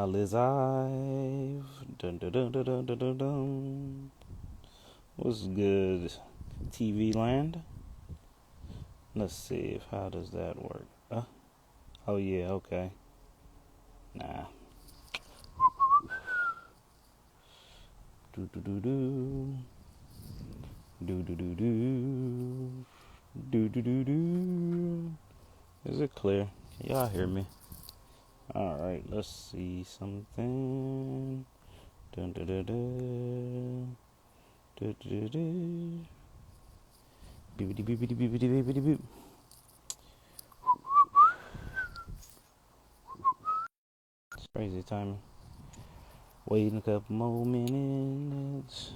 All is I've dun, dun, dun, dun, dun, dun, dun, dun. What's good, TV land? Let's see if how does that work. Oh yeah, okay. Nah. Do do do do do do do do do do do. Is it clear? Can y'all hear me? All right. Let's see something. Dun dun dun dun. Dun dun dun. Beep beep beep beep beep beep beep beep. It's crazy timing. Waiting a couple more minutes.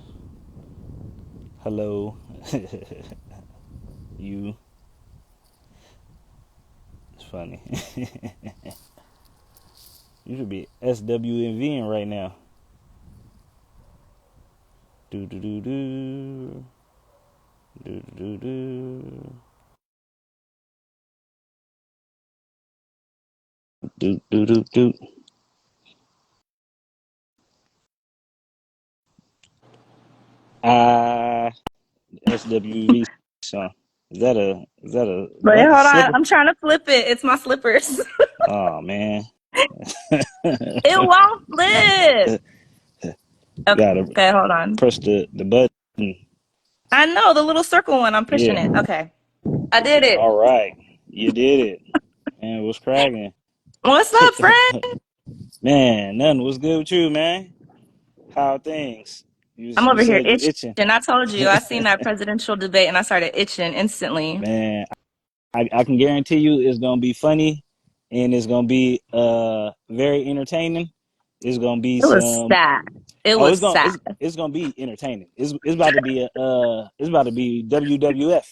Hello. You. It's funny. You should be SWMVing right now. Do do do do. Do do do do. Do do do do. Ah, SWV song. Is that a Wait, hold on. slipper? I'm trying to flip it. It's my slippers. Oh man. It won't flip. Gotta Okay, hold on. press the button. I know the little circle one. I'm pushing Yeah. it. Okay, I did it. All right. You did it. Man, what's cracking? What's up, friend? Man, nothing. What's good with you, man? How are things? I'm You over here said you itching. itching. I told you I seen that presidential debate and I started itching instantly. Man, I can guarantee you it's gonna be funny and it's gonna be very entertaining. It's gonna be It was some sad. It oh was it's gonna sad. it's gonna be entertaining. It's about to be it's about to be WWF.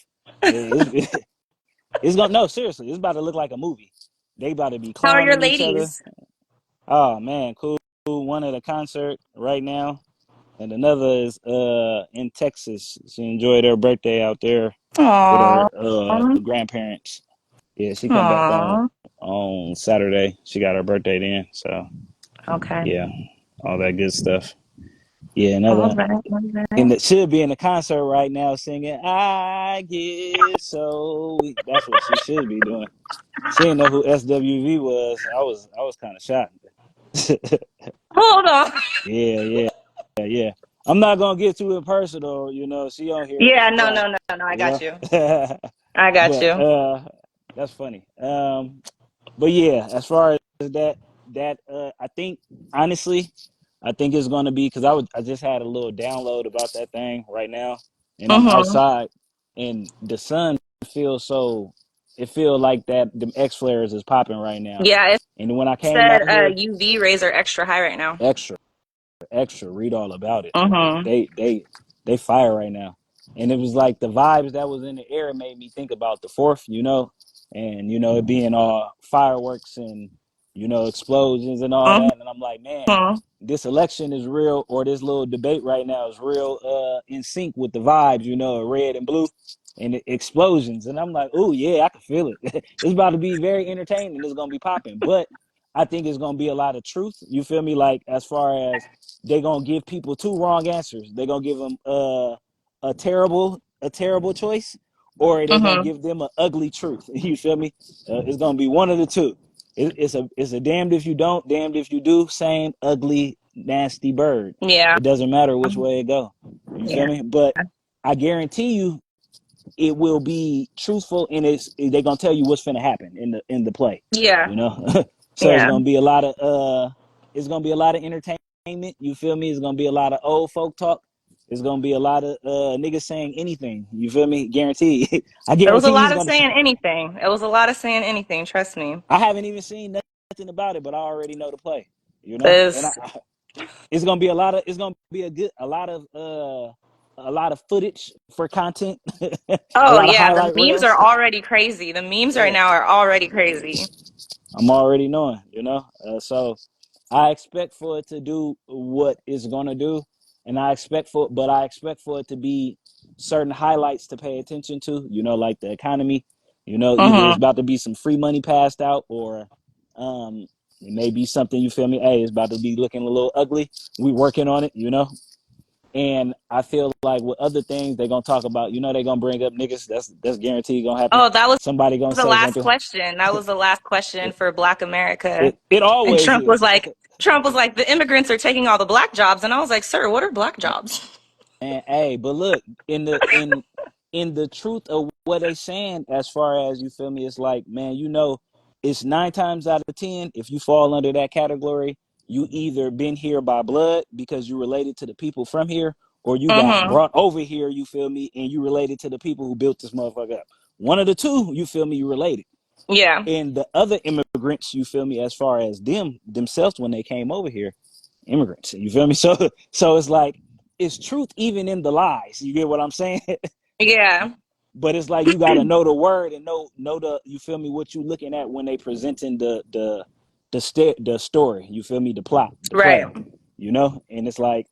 It's gonna no seriously, it's about to look like a movie. They about to be How are your clowning each other. ladies? Oh man, cool. One at a concert right now. And another is in Texas. She enjoyed her birthday out there with her Aw. grandparents. Yeah, she come back Aw. on Saturday. She got her birthday then, so Okay. yeah, all that good stuff. Yeah, All another right. All and right. that should be in the concert right now singing "I Get So Weak." That's what she should be doing. She didn't know who SWV was. I was kind of shocked. Hold on. Yeah, yeah, yeah. I'm not gonna get too impersonal, you know. She on here, Yeah, she no, got, no, no, no. I you got know. you. I got But you. that's funny. But yeah, as far as that I think honestly, I think it's gonna be because I just had a little download about that thing right now, and I'm Mm-hmm. outside, and the sun feels so. It feels like that the X flares is popping right now, Yeah, it and when I came said out here, UV rays are extra high right now. extra. Extra. Read all about it. Mm-hmm. They fire right now, and it was like the vibes that was in the air made me think about the fourth, and it being all fireworks and explosions and all that, and I'm like, man, Mm-hmm. this election is real, or this little debate right now is real, in sync with the vibes, red and blue. And explosions, and I'm like, oh yeah, I can feel it. It's about to be very entertaining. It's gonna be popping, but I think it's gonna be a lot of truth. You feel me? Like as far as they're gonna give people two wrong answers. They're gonna give them a terrible choice, or they're gonna Mm-hmm. give them an ugly truth. You feel me? It's gonna be one of the two. It's a damned if you don't, damned if you do. Same ugly, nasty bird. Yeah. It doesn't matter which way it go. You feel Yeah. me? But I guarantee you, it will be truthful, and they're gonna tell you what's gonna happen in the play. Yeah. You know, so Yeah. it's gonna be a lot of entertainment. You feel me? It's gonna be a lot of old folk talk. It's gonna be a lot of niggas saying anything. You feel me? Guarantee. I It was a guarantee he's lot of gonna. saying anything. It was a lot of saying anything. Trust me. I haven't even seen nothing about it, but I already know the play. And It's, it's gonna be a lot of. It's gonna be a lot of footage for content. A oh lot of yeah, the highlight memes are reels. already crazy. The memes right Yeah. now are already crazy. I'm already knowing, so I expect for it to do what it's gonna do, and I expect for it to be certain highlights to pay attention to, like the economy, either it's Mm-hmm. about to be some free money passed out, or, It may be something, you feel me? Hey, it's about to be looking a little ugly. We working on it, you know? And I feel like with other things they're gonna talk about, you know, they're gonna bring up niggas. That's guaranteed gonna happen. Oh, that was Somebody gonna the say last something. question. That was the last question It for Black America. it And always is. Trump was like, the immigrants are taking all the black jobs. And I was like, sir, what are black jobs? And hey, but look, in the truth of what they saying, as far as, you feel me, it's like, man, you know, it's 9 times out of 10, if you fall under that category, you either been here by blood because you related to the people from here, or you got Mm-hmm. brought over here, you feel me, and you related to the people who built this motherfucker up. One of the two, you feel me, you related. Yeah. And the other immigrants, you feel me, as far as themselves when they came over here, immigrants, you feel me? So it's like, it's truth even in the lies. You get what I'm saying? Yeah. But it's like, you got to know the word and know the, you feel me, what you looking at when they presenting the story. You feel me? The plot, the Right. play. You know, and it's like,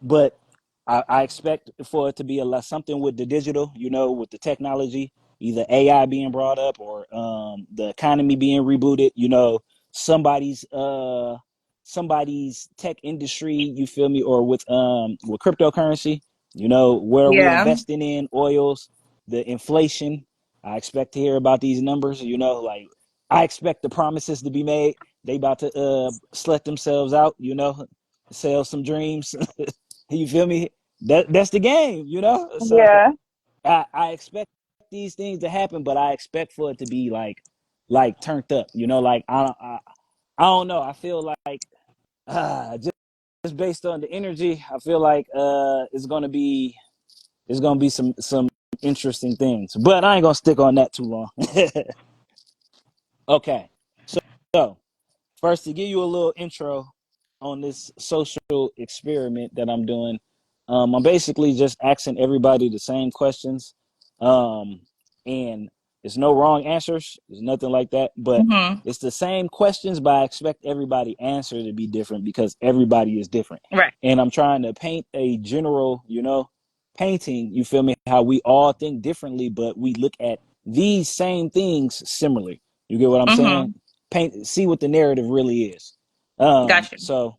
but I expect for it to be a lot something with the digital, you know, with the technology, either AI being brought up or the economy being rebooted, you know, somebody's somebody's tech industry, you feel me, or with cryptocurrency, you know, where are we Yeah. investing in oils, the inflation. I expect to hear about these numbers, you know, like I expect the promises to be made. They about to slut themselves out, you know, sell some dreams. You feel me? That's the game, you know. So Yeah. I expect these things to happen, but I expect for it to be like turned up, you know. Like I don't know. I feel like just based on the energy, I feel like it's gonna be some interesting things. But I ain't gonna stick on that too long. Okay, so first, to give you a little intro on this social experiment that I'm doing, I'm basically just asking everybody the same questions. And there's no wrong answers, there's nothing like that, but Mm-hmm. it's the same questions, but I expect everybody answer to be different because everybody is different. Right. And I'm trying to paint a general, you know, painting, you feel me, how we all think differently, but we look at these same things similarly. You get what I'm saying? Mm-hmm. Paint, see what the narrative really is. Got you. So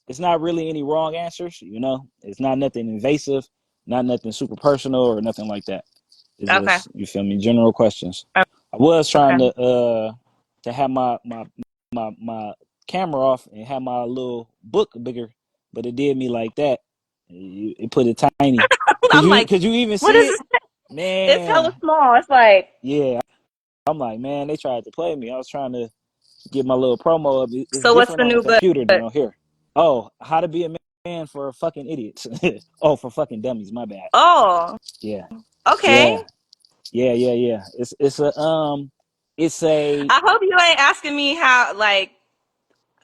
it's not really any wrong answers, you know. It's not nothing invasive, not nothing super personal or nothing like that. It's Okay. just, you feel me, general questions. I was trying Okay. to have my camera off and have my little book bigger, but it did me like that. It put it tiny. I'm like, Could you even what see is it? this? It's hella Man, small. It's like, yeah. I'm like, man, they tried to play me. I was trying to get my little promo up. It's so what's different the on the new book? computer than on here. Oh, how to be a man for fucking idiots. Oh, for fucking dummies. My bad. Oh, Yeah, okay. yeah, yeah. It's a I hope you ain't asking me how, like,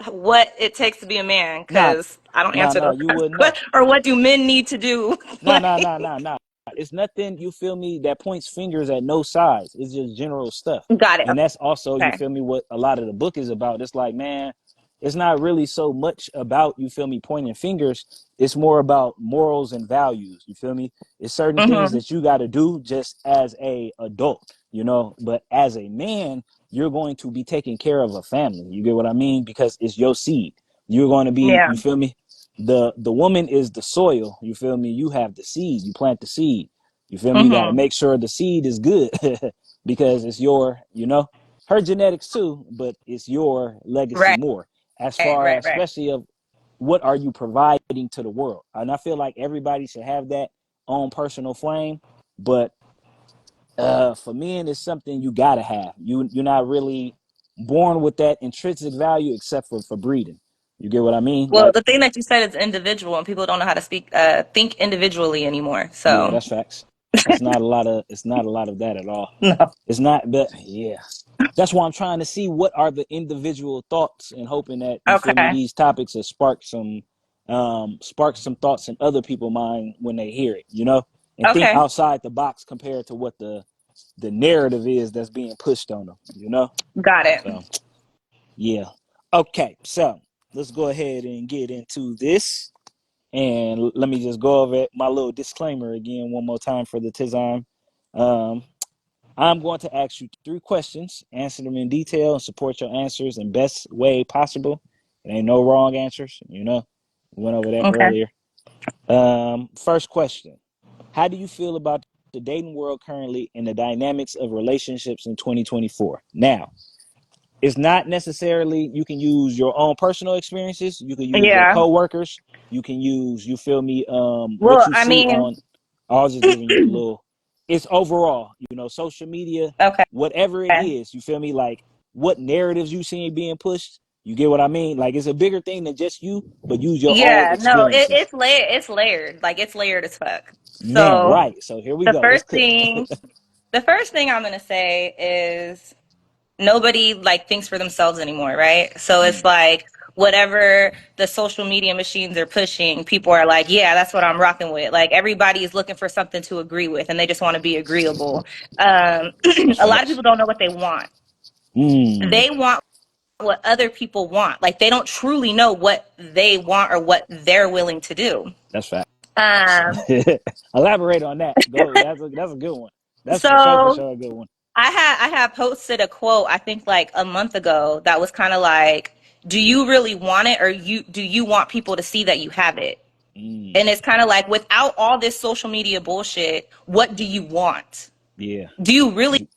what it takes to be a man, nah, because I don't answer nah. those You kinds wouldn't of know. questions. Or what do men need to do? Like, Nah. It's nothing, you feel me, that points fingers at no sides. It's just general stuff. got it. And that's also, you Okay. feel me, what a lot of the book is about. It's like, man, it's not really so much about, you feel me, pointing fingers. It's more about morals and values. You feel me? It's certain things Mm-hmm. that you got to do just as a adult, you know, but as a man, you're going to be taking care of a family. You get what I mean? Because it's your seed. You're going to be, Yeah. you feel me? The woman is the soil. You feel me? You have the seed. You plant the seed. You feel me? You got to Mm-hmm. make sure the seed is good because it's your, you know, her genetics too, but it's your legacy Right. more. As far Right. as, Right. especially of what are you providing to the world, and I feel like everybody should have that own personal flame. But for men, it's something you gotta have. You're not really born with that intrinsic value except for breeding. You get what I mean? Well, Like, the thing that you said is individual, and people don't know how to think individually anymore. yeah, So, that's facts. It's not a lot of that at all. no. It's not, but yeah. That's why I'm trying to see what are the individual thoughts and hoping that, you feel me, Okay. these topics will spark some thoughts in other people's mind when they hear it, you know, and think Okay. outside the box compared to what the narrative is that's being pushed on them, you know? Got it. So yeah. Okay, so let's go ahead and get into this. And let me just go over my little disclaimer again one more time for the Tizime. Um, I'm going to ask you 3 questions, answer them in detail, and support your answers in best way possible. There ain't no wrong answers. We went over that Okay. earlier. First question: how do you feel about the dating world currently and the dynamics of relationships in 2024? Now, it's not necessarily you can use your own personal experiences. You can use your Yeah. coworkers. You can use, you feel me, what Well, you I see mean, on. I was just giving you a little. It's overall, social media, okay. whatever it is. You feel me, like what narratives you seeing being pushed. You get what I mean? Like it's a bigger thing than just you, but use your own Yeah, no, experiences. it's layered. Like it's layered as fuck. Man, So right. So here we the go. Let's first cook. thing the first thing I'm gonna say is nobody like thinks for themselves anymore, right? So it's Mm, like whatever the social media machines are pushing, people are like, yeah, that's what I'm rocking with. Like everybody is looking for something to agree with, and they just want to be agreeable. that's A lot of facts. people don't know what they want. Mm, They want what other people want. Like they don't truly know what they want or what they're willing to do. that's facts. Um, Elaborate on that. Go. That's a good one. That's for so sure a good one. I had posted a quote I think like a month ago that was kind of like, do you really want it or do you want people to see that you have it? Mm, And it's kind of like without all this social media bullshit, what do you want? yeah. Do you really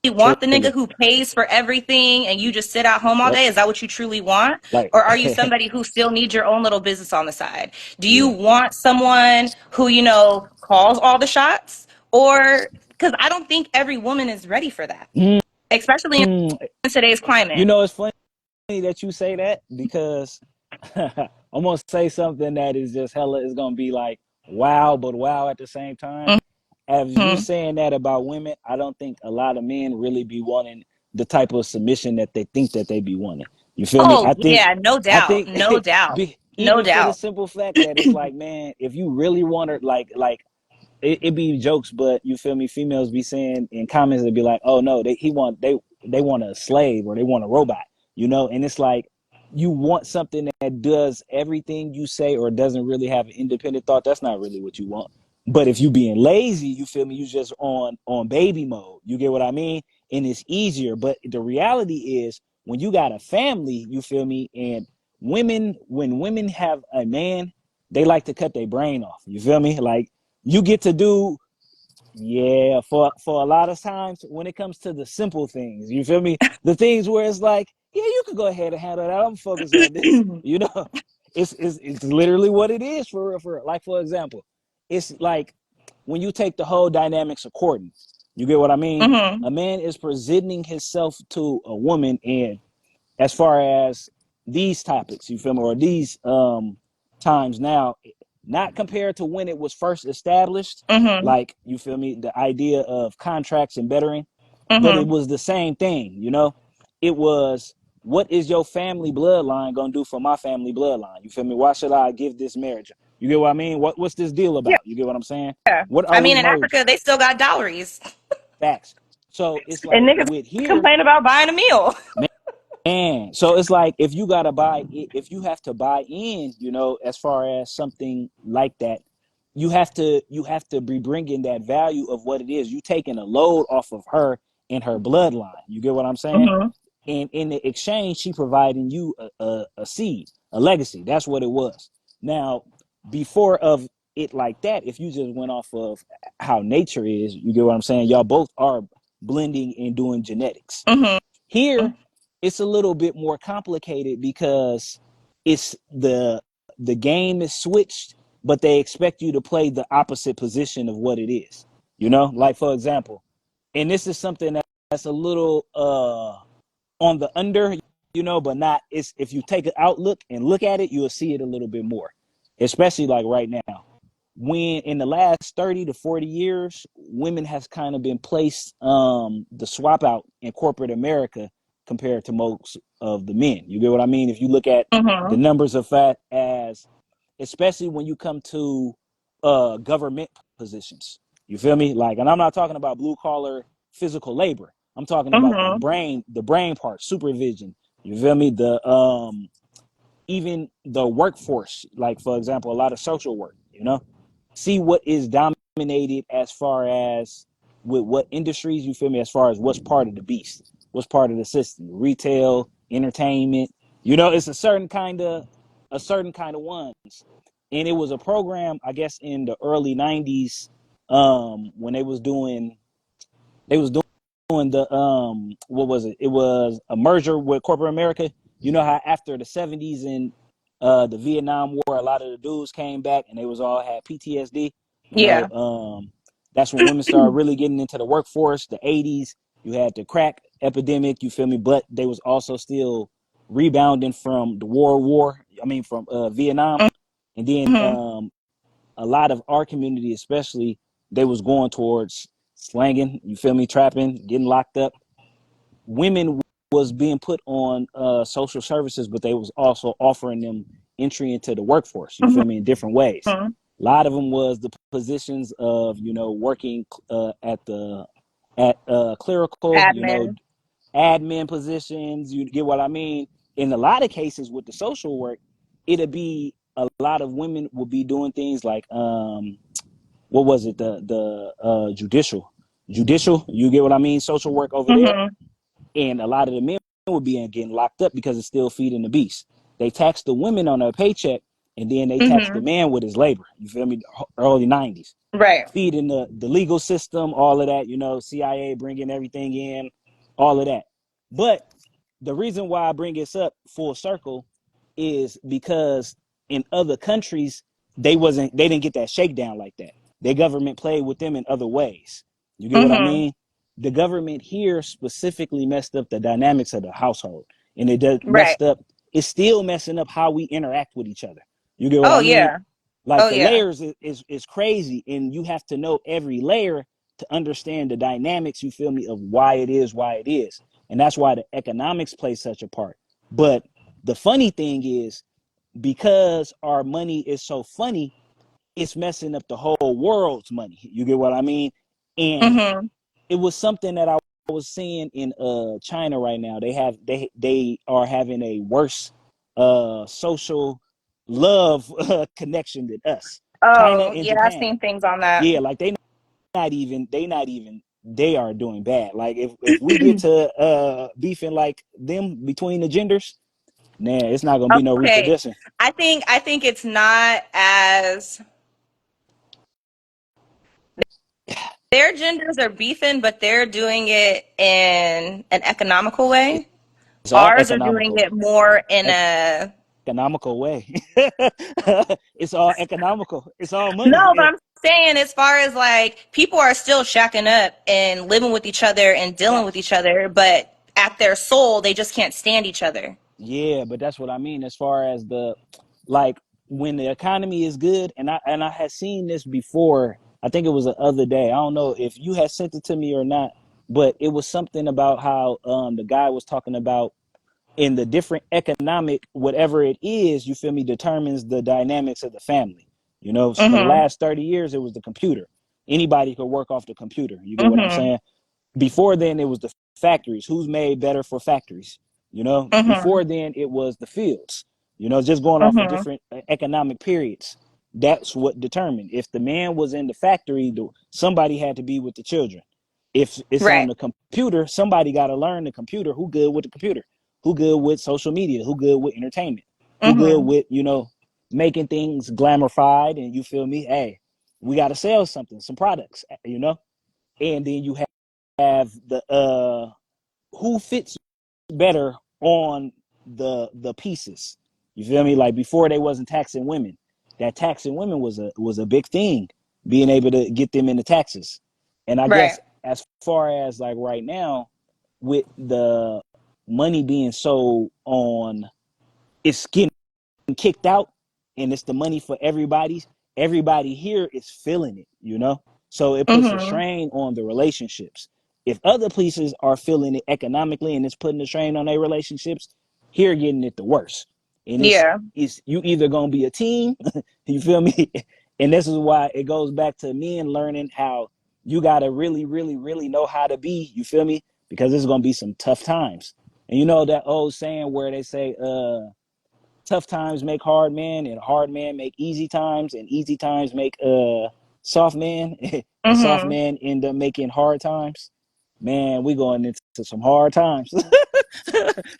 want the nigga Truly. who pays for everything and you just sit at home all Yep. day? Is that what you truly want? Like, Or are you somebody who still needs your own little business on the side? Do you yeah. want someone who, calls all the shots? Or because I don't think every woman is ready for that, Mm, especially in today's climate. it's funny that you say that because I'm gonna say something that is just hella. Is gonna be like wow, but wow at the same time. As you Mm-hmm. saying that about women, I don't think a lot of men really be wanting the type of submission that they think that they be wanting. You feel me? Oh, yeah, no I doubt. think, No doubt. No even for the doubt. simple fact that it's like, man, if you really want to, like it be jokes, but you feel me? Females be saying in comments, they'd be like, "Oh no, they want a slave or they want a robot," And it's like you want something that does everything you say or doesn't really have an independent thought. That's not really what you want. But if you being lazy, you feel me? You just on baby mode. You get what I mean? And it's easier. But the reality is when you got a family, you feel me? And when women have a man, they like to cut their brain off. You feel me? Like you get to do, yeah, for a lot of times when it comes to the simple things, you feel me, the things where it's like, yeah, you could go ahead and handle that, I'm focused on this. It's literally what it is for real, like for example, it's like when you take the whole dynamics of courting, you get what I mean. Mm-hmm. A man is presenting himself to a woman, and as far as these topics, you feel me, or these times now, not compared to when it was first established, Mm-hmm. like you feel me, the idea of contracts and bettering, but it Mm-hmm. was the same thing. It was, what is your family bloodline gonna do for my family bloodline? You feel me? Why should I give this marriage? You get what I mean? What's this deal Yeah. about? You get what I'm saying? Yeah. What are I we mean, in merging? Africa, they still got dowries. Facts. So it's And like niggas with here, complain about buying a meal. and so it's like if you gotta buy, if you have to buy in, as far as something like that, you have to be bringing that value of what it is. You taking a load off of her and her bloodline. You get what I'm saying? Mm-hmm. And in the exchange, she providing you a seed, a legacy. That's what it was. Now, before of it like that, if you just went off of how nature is, you get what I'm saying? Y'all both are blending and doing genetics. Mm-hmm. Here, it's a little bit more complicated because it's the game is switched, but they expect you to play the opposite position of what it is. Like for example, and this is something that's a little on the under, but not. It's if you take an outlook and look at it, you'll see it a little bit more, especially like right now when in the last 30 to 40 years, women has kind of been placed the swap out in corporate America compared to most of the men. You get what I mean? If you look at the Mm-hmm. numbers of that, as especially when you come to government positions. You feel me? Like, and I'm not talking about blue collar physical labor. I'm talking about the Mm-hmm. brain part, supervision. You feel me? The even the workforce, like for example, a lot of social work, see what is dominated as far as with what industries, you feel me, as far as what's part of the beast, what's part of the system, retail, entertainment. You know, it's a certain kind of ones. And it was a program, I guess, in the early '90s, when they was doing the what was it? It was a merger with corporate America. You know how after the '70s and the Vietnam War, a lot of the dudes came back and they was all had PTSD. You know, Yeah. that's when women started really getting into the workforce. The '80s, you had the crack epidemic. You feel me? But they was also still rebounding from the war. I mean, from Vietnam, and then Mm-hmm. a lot of our community, especially, they was going towards slanging. You feel me? Trapping, getting locked up. Women was being put on social services, but they was also offering them entry into the workforce. You feel me? In different ways. Mm-hmm. A lot of them was the positions of working at clerical, Admin. admin positions. You get what I mean? In a lot of cases with the social work, it'd be a lot of women would be doing things like what was it, the judicial, you get what I mean, social work over there. Mm-hmm. And a lot of the men would be getting locked up because it's still feeding the beast. They tax the women on their paycheck, and then they tax the Mm-hmm. man with his labor. You feel me? Early '90s, Right. feeding the legal system, all of that. CIA bringing everything in, all of that. But the reason why I bring this up full circle is because in other countries they didn't get that shakedown like that. Their government played with them in other ways. You get what I Mm-hmm. mean? The government here specifically messed up the dynamics of the household, and it does Right. messed up. It's still messing up how we interact with each other. You get what I Oh mean? yeah. Like Oh the yeah. layers is crazy, and you have to know every layer to understand the dynamics. You feel me, of why it is, and that's why the economics play such a part. But the funny thing is, because our money is so funny, it's messing up the whole world's money. You get what I mean? And Mm-hmm. it was something that I was seeing in China right now. They are having a worse social love connection than us. China Oh and yeah, I've Japan. seen things on that. Yeah, like they not even they are doing bad. Like if we get to beefing like them between the genders, nah, it's not gonna be no Okay. reproduction. I think it's not as their genders are beefing, but they're doing it in an economical way. It's all Ours are doing economical. it more in a Economical way. It's all economical. It's all money. no, but I'm saying as far as like people are still shacking up and living with each other and dealing with Facts. each other, but at their soul they just can't stand each other. Yeah, but that's what I mean as far as the like when the economy is good, and I had seen this before. I think it was the other day. I don't know if you had sent it to me or not, but it was something about how the guy was talking about in the different economic whatever it is, you feel me, determines the dynamics of the family. For the Mhm. last 30 years it was the computer. Anybody could work off the computer. You get what I'm Mhm. saying? Before then it was the factories. Who's made better for factories? Mhm. Before then it was the fields. Just going off of Mhm. different economic periods. That's what determined if the man was in the factory, somebody had to be with the children. If it's on Right. the computer, somebody got to learn the computer. Who good with the computer? Who good with social media? Who good with entertainment? Who good Mhm. with making things glamorified? And you feel me? Hey, we got to sell something, some products. And then you have the who fits better on the pieces. You feel me? Like before they wasn't taxing women. That taxing women was a big thing, being able to get them into taxes. And I Right. guess as far as like right now, with the money being so on, it's getting kicked out, and it's the money for everybody here is feeling it. So it puts a Mhm. strain on the relationships. If other places are feeling it economically and it's putting a strain on their relationships, here getting it the worst. And it's Yeah. it's you either gonna be a team, you feel me? And this is why it goes back to men learning how you gotta really, really, really know how to be, you feel me? Because there's gonna be some tough times. And you know that old saying where they say, tough times make hard men, and hard men make easy times, and easy times make soft man and soft Mm-hmm. man end up making hard times, man, we going into some hard times.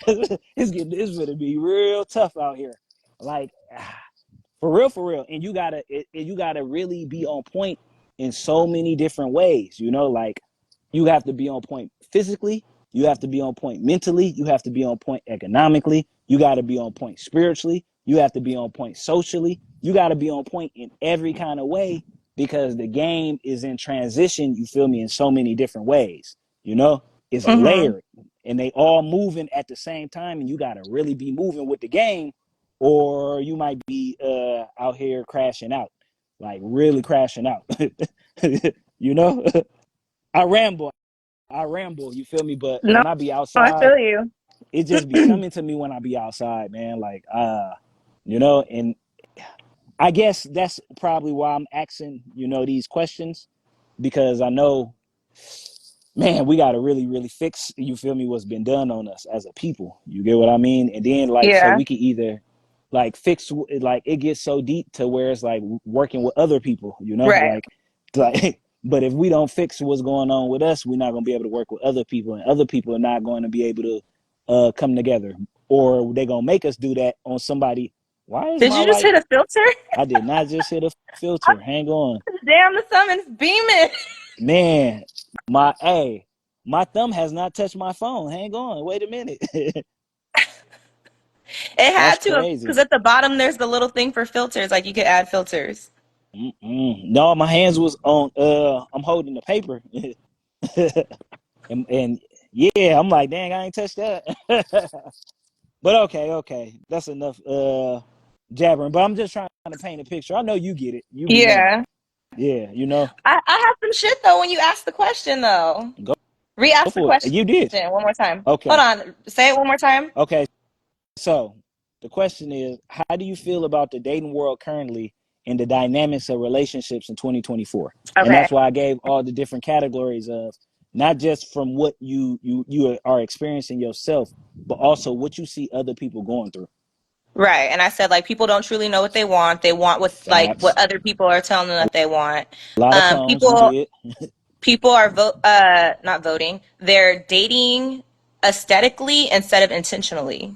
It's gonna be real tough out here. Like for real, for real. And you gotta really be on point in so many different ways. You know, like you have to be on point physically, you have to be on point mentally, you have to be on point economically, you got to be on point spiritually, you have to be on point socially, you got to be on point in every kind of way because the game is in transition, you feel me, in so many different ways. You know, it's Mm-hmm. layered and they all moving at the same time and you got to really be moving with the game or you might be out here crashing out, like really crashing out. You know, I ramble, you feel me? But No, when I be I outside, feel you. it just be coming to me when I be outside, man. Like, you know, and I guess that's probably why I'm asking, you know, these questions because I know, man, we got to really, really fix, you feel me, what's been done on us as a people. You get what I mean? And then, like, so Yeah. we can either like fix, like, it gets so deep to where it's like working with other people, you know, Right. like, but if we don't fix what's going on with us, we're not going to be able to work with other people, and other people are not going to be able to come together, or they're going to make us do that on somebody. Why is Did my you just light? hit a filter? I did not just hit a filter. Hang on. Damn, the sun is beaming. Man, my thumb has not touched my phone. Hang on, wait a minute. It That's had to, because crazy. at the bottom there's the little thing for filters. Like you could add filters. Mm-mm. No, my hands was on. I'm holding the paper, and yeah, I'm like, dang, I ain't touched that. But okay, okay, that's enough. Jabbering. But I'm just trying to paint a picture. I know you get it. You be knowing. Yeah. Yeah, you know. I have some shit though when you ask the question though. Go Re-ask the for it. question You did. one more time. Hold Okay. on. Say it one more time. Okay. So the question is, how do you feel about the dating world currently and the dynamics of relationships in 2024? And Okay. that's why I gave all the different categories of not just from what you are experiencing yourself, but also what you see other people going through. Right. And I said like people don't truly know what they want. They want what Facts. other people are telling them that they want. A lot of tones. You People did. people are not voting. They're dating aesthetically instead of intentionally.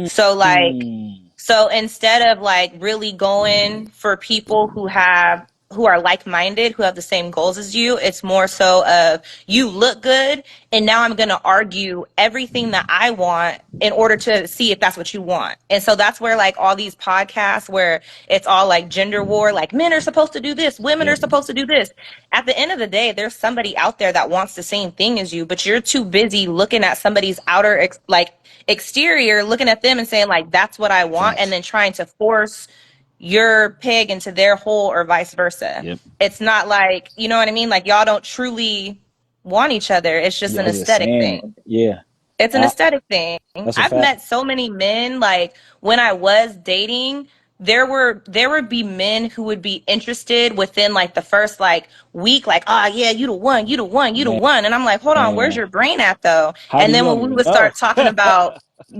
So like Mm, so instead of like really going for people who are like-minded, who have the same goals as you, it's more so of you look good and now I'm going to argue everything that I want in order to see if that's what you want. And so that's where like all these podcasts where it's all like gender war, like men are supposed to do this, women are yep. supposed to do this. At the end of the day, there's somebody out there that wants the same thing as you, but you're too busy looking at somebody's like exterior, looking at them and saying like that's what I want, and Facts. then trying to force your peg into their hole or vice versa. Yep. It's not like, you know what I mean? Like y'all don't truly want each other. It's just an Y'all just aesthetic saying it. thing. Yeah. It's an I, aesthetic thing. that's a I've fact. met so many men like when I was dating, there would be men who would be interested within like the first like week, like, oh yeah, you the one, you the one, you the Man, one. And I'm like, hold on, where's your brain at though? how do And you then don't when we even would know? start talking about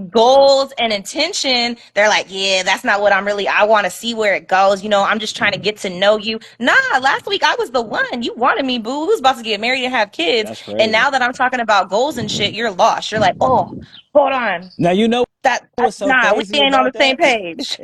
goals and intention, they're like, yeah, that's not what I want to see where it goes. You know, I'm just trying to get to know you. Nah, last week I was the one. You wanted me, boo. We was about to get married and have kids. That's And crazy. now that I'm talking about goals and shit, you're lost. You're like, oh, hold on. Now you know That's what's so nah, we crazy ain't on about the same that? page.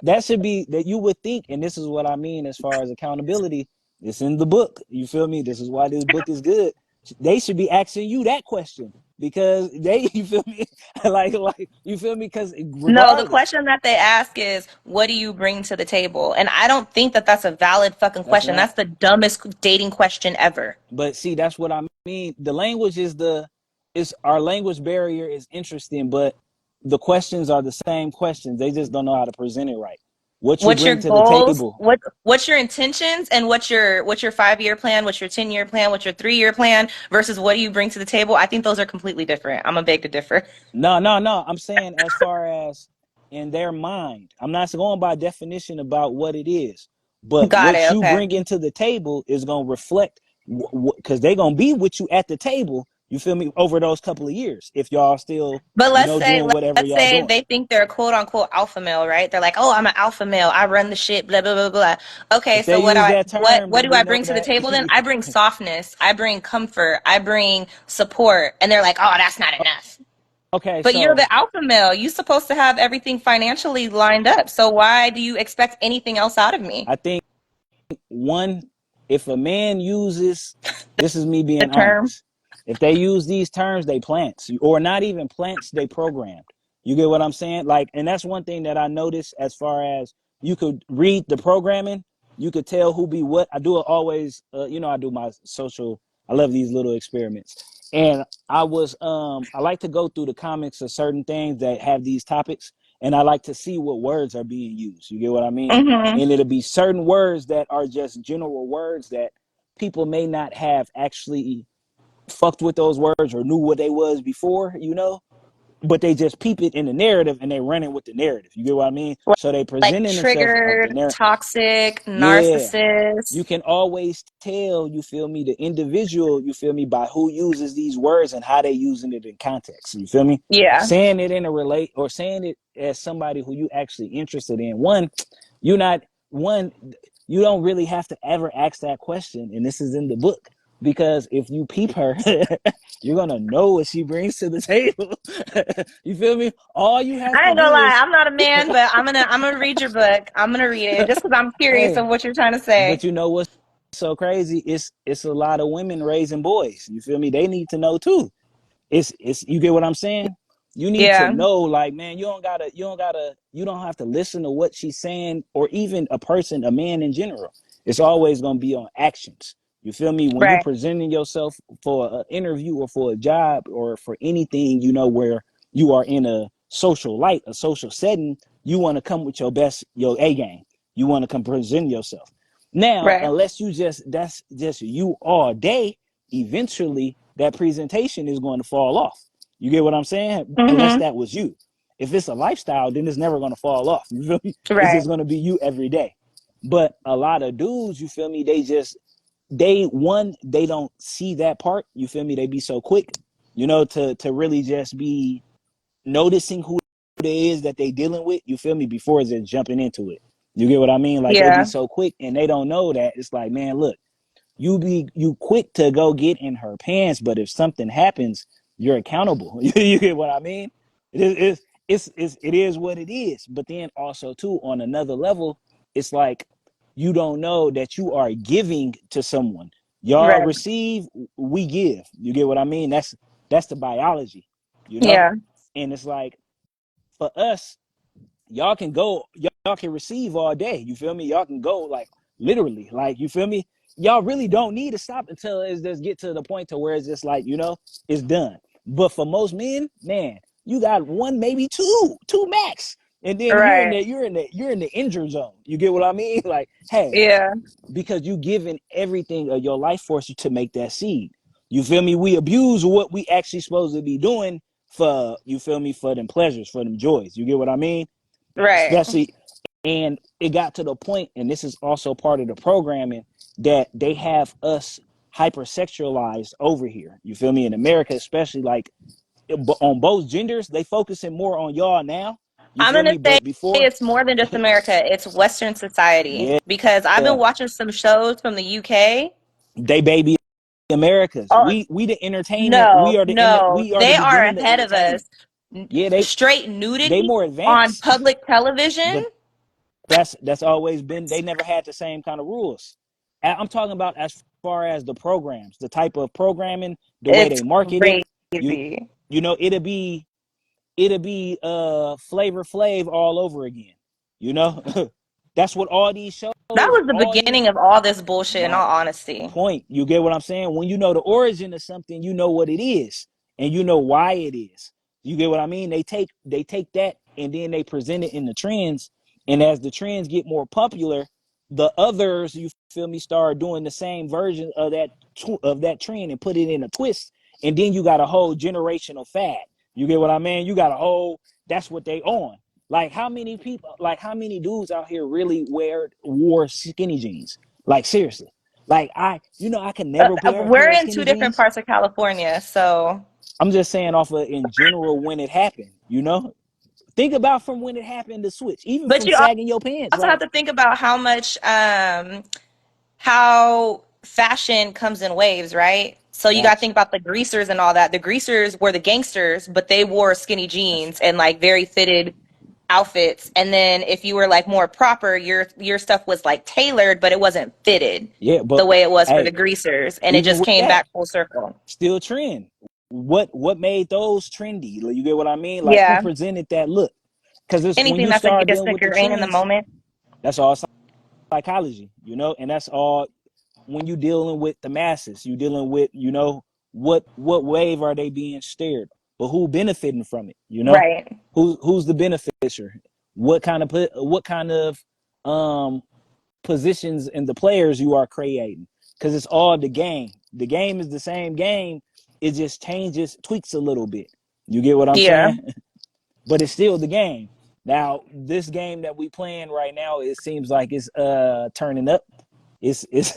That should be that you would think, and this is what I mean as far as accountability. It's in the book. You feel me? This is why this book is good. They should be asking you that question because they, you feel me, like you feel me? Because No, the regardless, question that they ask is, what do you bring to the table? And I don't think that that's a valid fucking that's question. not. That's the dumbest dating question ever. But see, that's what I mean. The language is our language barrier is interesting, but the questions are the same questions. They just don't know how to present it right. What you What's your bring to the goals? table. What's your intentions and what's your 5 year plan? What's your 10 year plan? What's your 3 year plan versus what do you bring to the table? I think those are completely different. I'm a beg to differ. No, no, no. I'm saying as far as in their mind. I'm not going by definition about what it is, but Got what it. you Okay. bring into the table is going to reflect because they're going to be with you at the table. You feel me? Over those couple of years, if y'all still, But you know, doing whatever let's y'all say doing. they think they're a quote unquote alpha male, right? They're like, "Oh, I'm an alpha male. I run the shit." Blah blah blah blah. Okay, If so they use that term, what then do we I know bring to the that. table? Then I bring softness. I bring comfort. I bring support. And they're like, "Oh, that's not enough." Okay, But you're so the alpha male. You're supposed to have everything financially lined up. So why do you expect anything else out of me? I think one, if a man uses, this is me The being term. honest, if they use these terms, they plants, or not even plants, they programmed. You get what I'm saying? Like, and that's one thing that I noticed as far as you could read the programming, you could tell who be what. I do it always, you know, I do my social, I love these little experiments. And I like to go through the comics of certain things that have these topics, and I like to see what words are being used. You get what I mean? Mm-hmm. And it'll be certain words that are just general words that people may not have actually fucked with those words or knew what they was before, you know, but they just peep it in the narrative and they running with the narrative. You get what I mean? So they Like presenting themselves like the triggered, narrative. toxic, Yeah, narcissist. you can always tell, you feel me, the individual, you feel me, by who uses these words and how they using it in context. You feel me? Yeah. Saying it in a relate or saying it as somebody who you actually interested in. One, you're not one, you don't really have to ever ask that question. And this is in the book. Because if you peep her, you're gonna know what she brings to the table. You feel me? All you have I to ain't gonna do lie, is, I'm not a man, but I'm gonna read your book. I'm gonna read it just because I'm curious of hey, what you're trying to but say. you know what's so crazy? It's a lot of women raising boys. You feel me? They need to know too. It's you get what I'm saying? You need to Yeah, know, like, man, you don't have to listen to what she's saying, or even a person, a man in general. It's always gonna be on actions. You feel me? When you right. presenting yourself for an interview or for a job or for anything, you know, where you are in a social light, a social setting, you want to come with your best, your A game. You want to come present yourself. Now, Right. unless you just that's just you all day, eventually that presentation is going to fall off. You get what I'm saying? Unless Mm-hmm. that was you. If it's a lifestyle, then it's never going to fall off. You feel me? It's Right. just going to be you every day. But a lot of dudes, you feel me? They don't see that part. You feel me? They be so quick, you know, to really just be noticing who it is that they dealing with. You feel me? Before just jumping into it. You get what I mean? Like they be Yeah. so quick and they don't know that it's like, man, look, you quick to go get in her pants, but if something happens, you're accountable. You get what I mean? It is what it is. But then also too, on another level, it's like you don't know that you are giving to someone. Y'all Right. receive, we give. You get what I mean? That's the biology, you know? Yeah. And it's like for us, y'all can receive all day. You feel me? Y'all can go like literally, like you feel me? Y'all really don't need to stop until it just get to the point to where it's just like, you know, it's done. But for most men, man, you got one, maybe two max. And then Right. you're in the injured zone. You get what I mean? Like, hey, Yeah. because you given everything of your life force to make that seed. You feel me? We abuse what we actually supposed to be doing for, you feel me, for them pleasures, for them joys. You get what I mean? Right. Especially, and it got to the point, and this is also part of the programming, that they have us hypersexualized over here. You feel me? In America, especially, like on both genders, they focusing more on y'all now. You I'm feel gonna me? say But before, it's more than just America. It's Western society yeah, because I've been watching some shows from the UK. they baby Americas. Oh We the entertainment. no, no, We are the they are beginning of ahead of us. entertainment. Yeah, Straight they nudity more on advanced, public television. but that's always been. They never had the same kind of rules. I'm talking about as far as the programs, the type of programming, the way they It's market it. You crazy. you know it'll be Flavor Flav all over again. You know, that's what all these That shows, was the all these beginning of all this bullshit, in my all honesty. point. You get what I'm saying? When you know the origin of something, you know what it is and you know why it is. You get what I mean? They take that and then they present it in the trends. And as the trends get more popular, the others, you feel me, start doing the same version of that trend and put it in a twist. And then you got a whole generational fad. You get what I mean? You got a whole, that's what they on. Like how many people, like how many dudes out here really wore skinny jeans? Like seriously. Like I can never wear a We're pair of in skinny two different jeans. parts of California, so. I'm just saying off of in general when it happened. Think about from when it happened to switch, even But from you sagging your pants. also have Like to think about how much how fashion comes in waves, right? So you got to facts. think about the greasers and all that. The greasers were the gangsters, but they wore skinny That's jeans and like very fitted outfits. And then if you were like more proper, your stuff was like tailored, but it wasn't fitted yeah, but the way it was for the hey, greasers, and it even just with came that, back full circle. still trend. What made those trendy? Like, you get what I mean? Like who Yeah, presented that look? Because it's when anything you that's like start a dealing with the figurine in the trends, moment. that's all psychology, and that's all when you dealing with the masses, you dealing with, what wave are they being steered, but who benefiting from it, Right. who's the beneficiary, what kind of um positions and the players you are creating, because it's all the game is the same game, it just changes, tweaks a little bit, you get what I'm Yeah. saying? But it's still the game. Now this game that we playing right now, it seems like it's turning up, it's it's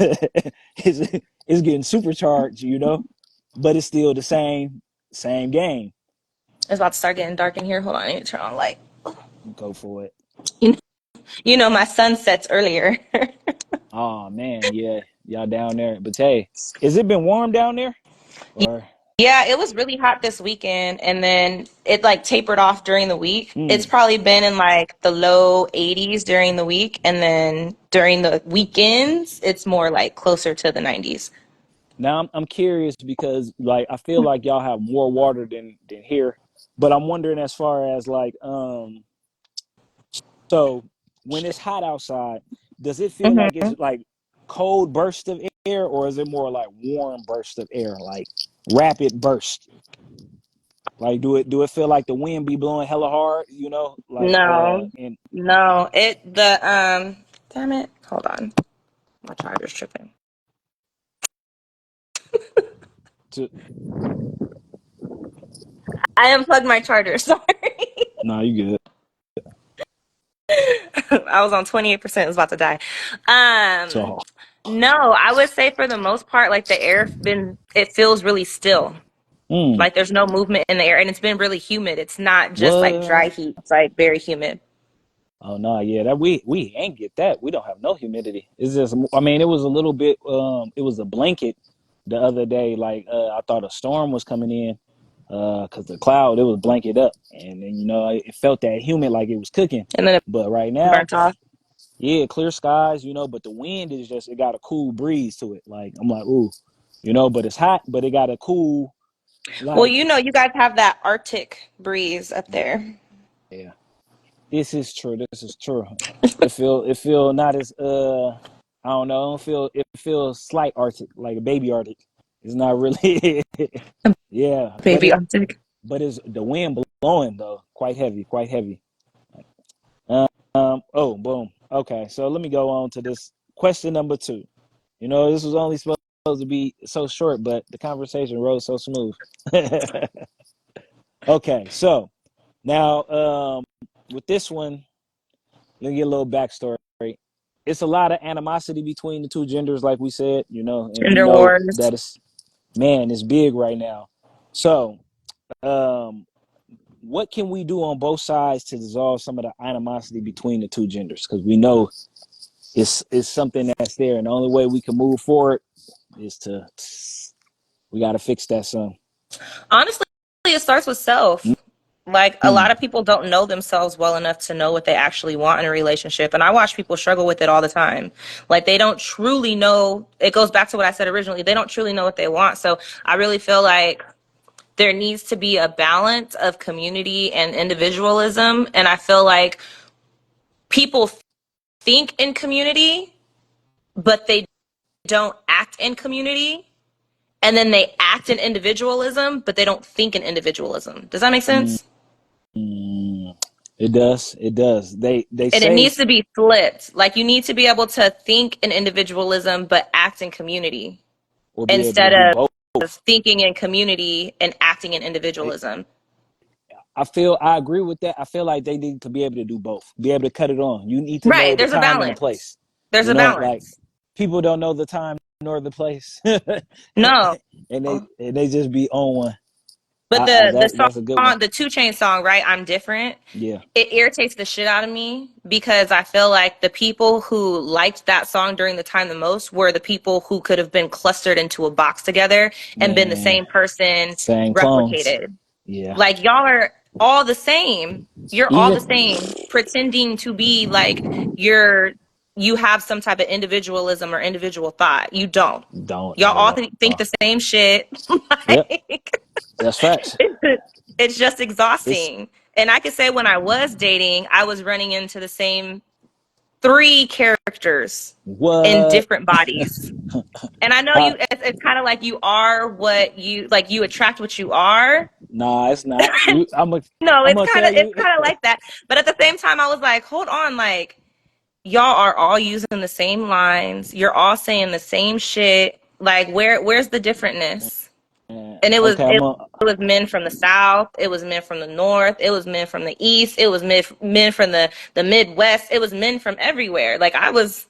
getting supercharged, but it's still the same game. It's about to start getting dark in here. Hold on, I need to turn on light. Go for it. You you know my sun sets earlier. Oh man, yeah, y'all down there. But hey, has it been warm down there? Or Yeah, it was really hot this weekend and then it like tapered off during the week. It's mm. probably been in like the low 80s during the week and then during the weekends it's more like closer to the 90s. Now I'm curious because like I feel like y'all have more water than here, but I'm wondering as far as like so when it's hot outside, does it feel like it's Hmm. like cold burst of air, or is it more like warm burst of air, like rapid burst? Like do it feel like the wind be blowing hella hard? Like No. and No, damn it. Hold on. My charger's tripping. to I unplugged my charger. Sorry. no, you good. I was on 28%, it was about to die. Um, So no, I would say for the most part, like the air been it feels really still. mm, Like there's no movement in the air and it's been really humid. It's not just like what? dry heat. It's like very humid. Oh no, yeah, that we ain't get that. We don't have no humidity. It's just, I mean, it was a little bit. It was a blanket the other day. Like I thought a storm was coming in, because the cloud, it was blanket up, and then it felt that humid, like it was cooking. And then But right it now, burnt off. yeah, clear skies, but the wind is just, it got a cool breeze to it. Like I'm like, ooh, but it's hot, but it got a cool, Well, like, you know, you guys have that Arctic breeze up there. yeah. This is true. This is true. It feel not as I don't know. I don't feel it feels slight Arctic, like a baby Arctic. It's not really yeah, Baby Arctic. but it's the wind blowing though, quite heavy, quite heavy. Oh, boom. Okay, so let me go on to this question number two. This was only supposed to be so short, but the conversation rose so smooth. Okay, so now with this one, let me get a little backstory. It's a lot of animosity between the two genders, like we said, and we Gender know wars. that it's big right now. So, um, what can we do on both sides to dissolve some of the animosity between the two genders? Because we know it's something that's there, and the only way we can move forward is we got to fix that. Some. Honestly, it starts with self. Like a lot Mm, of people don't know themselves well enough to know what they actually want in a relationship. And I watch people struggle with it all the time. Like they don't truly know. It goes back to what I said originally. They don't truly know what they want. So I really feel like there needs to be a balance of community and individualism. And I feel like people think in community, but they don't act in community. And then they act in individualism, but they don't think in individualism. Does that make mm, sense? mm. It does. It does. They And it say, needs to be flipped. Like you need to be able to think in individualism, but act in community or be able to instead do of both. thinking in community and acting in It, individualism. I agree with that. I feel like they need to be able to do both, be able to cut it on. You need to know Right. the There's a time and the balance. place. There's a Like balance. people don't know the time other place, No. and they just be on one. But the That's a good one. song, the 2 Chainz song, right? I'm different. Yeah, It irritates the shit out of me because I feel like the people who liked that song during the time the most were the people who could have been clustered into a box together and been the man, same person same clones. replicated. Yeah, Like y'all are all the same. You're all the even same, pretending to be like you're you have some type of individualism or individual thought. You don't. don't Y'all at all all. think the same shit. Yep, Like that's facts. it's just It's exhausting. And I could say when I was dating, I was running into the same 3 characters in what? different bodies. And I know I, it's kind of like you are what you like, you attract what you are. nah, it's not. You, No, I'm gonna tell it's you. kind of like that. But at the same time, I was like, hold on, like y'all are all using the same lines. You're all saying the same shit. Like where's the differentness? And Okay, it was men from the south, it was men from the north, it was men from the east, it was men from the midwest, it was men from everywhere. Like I was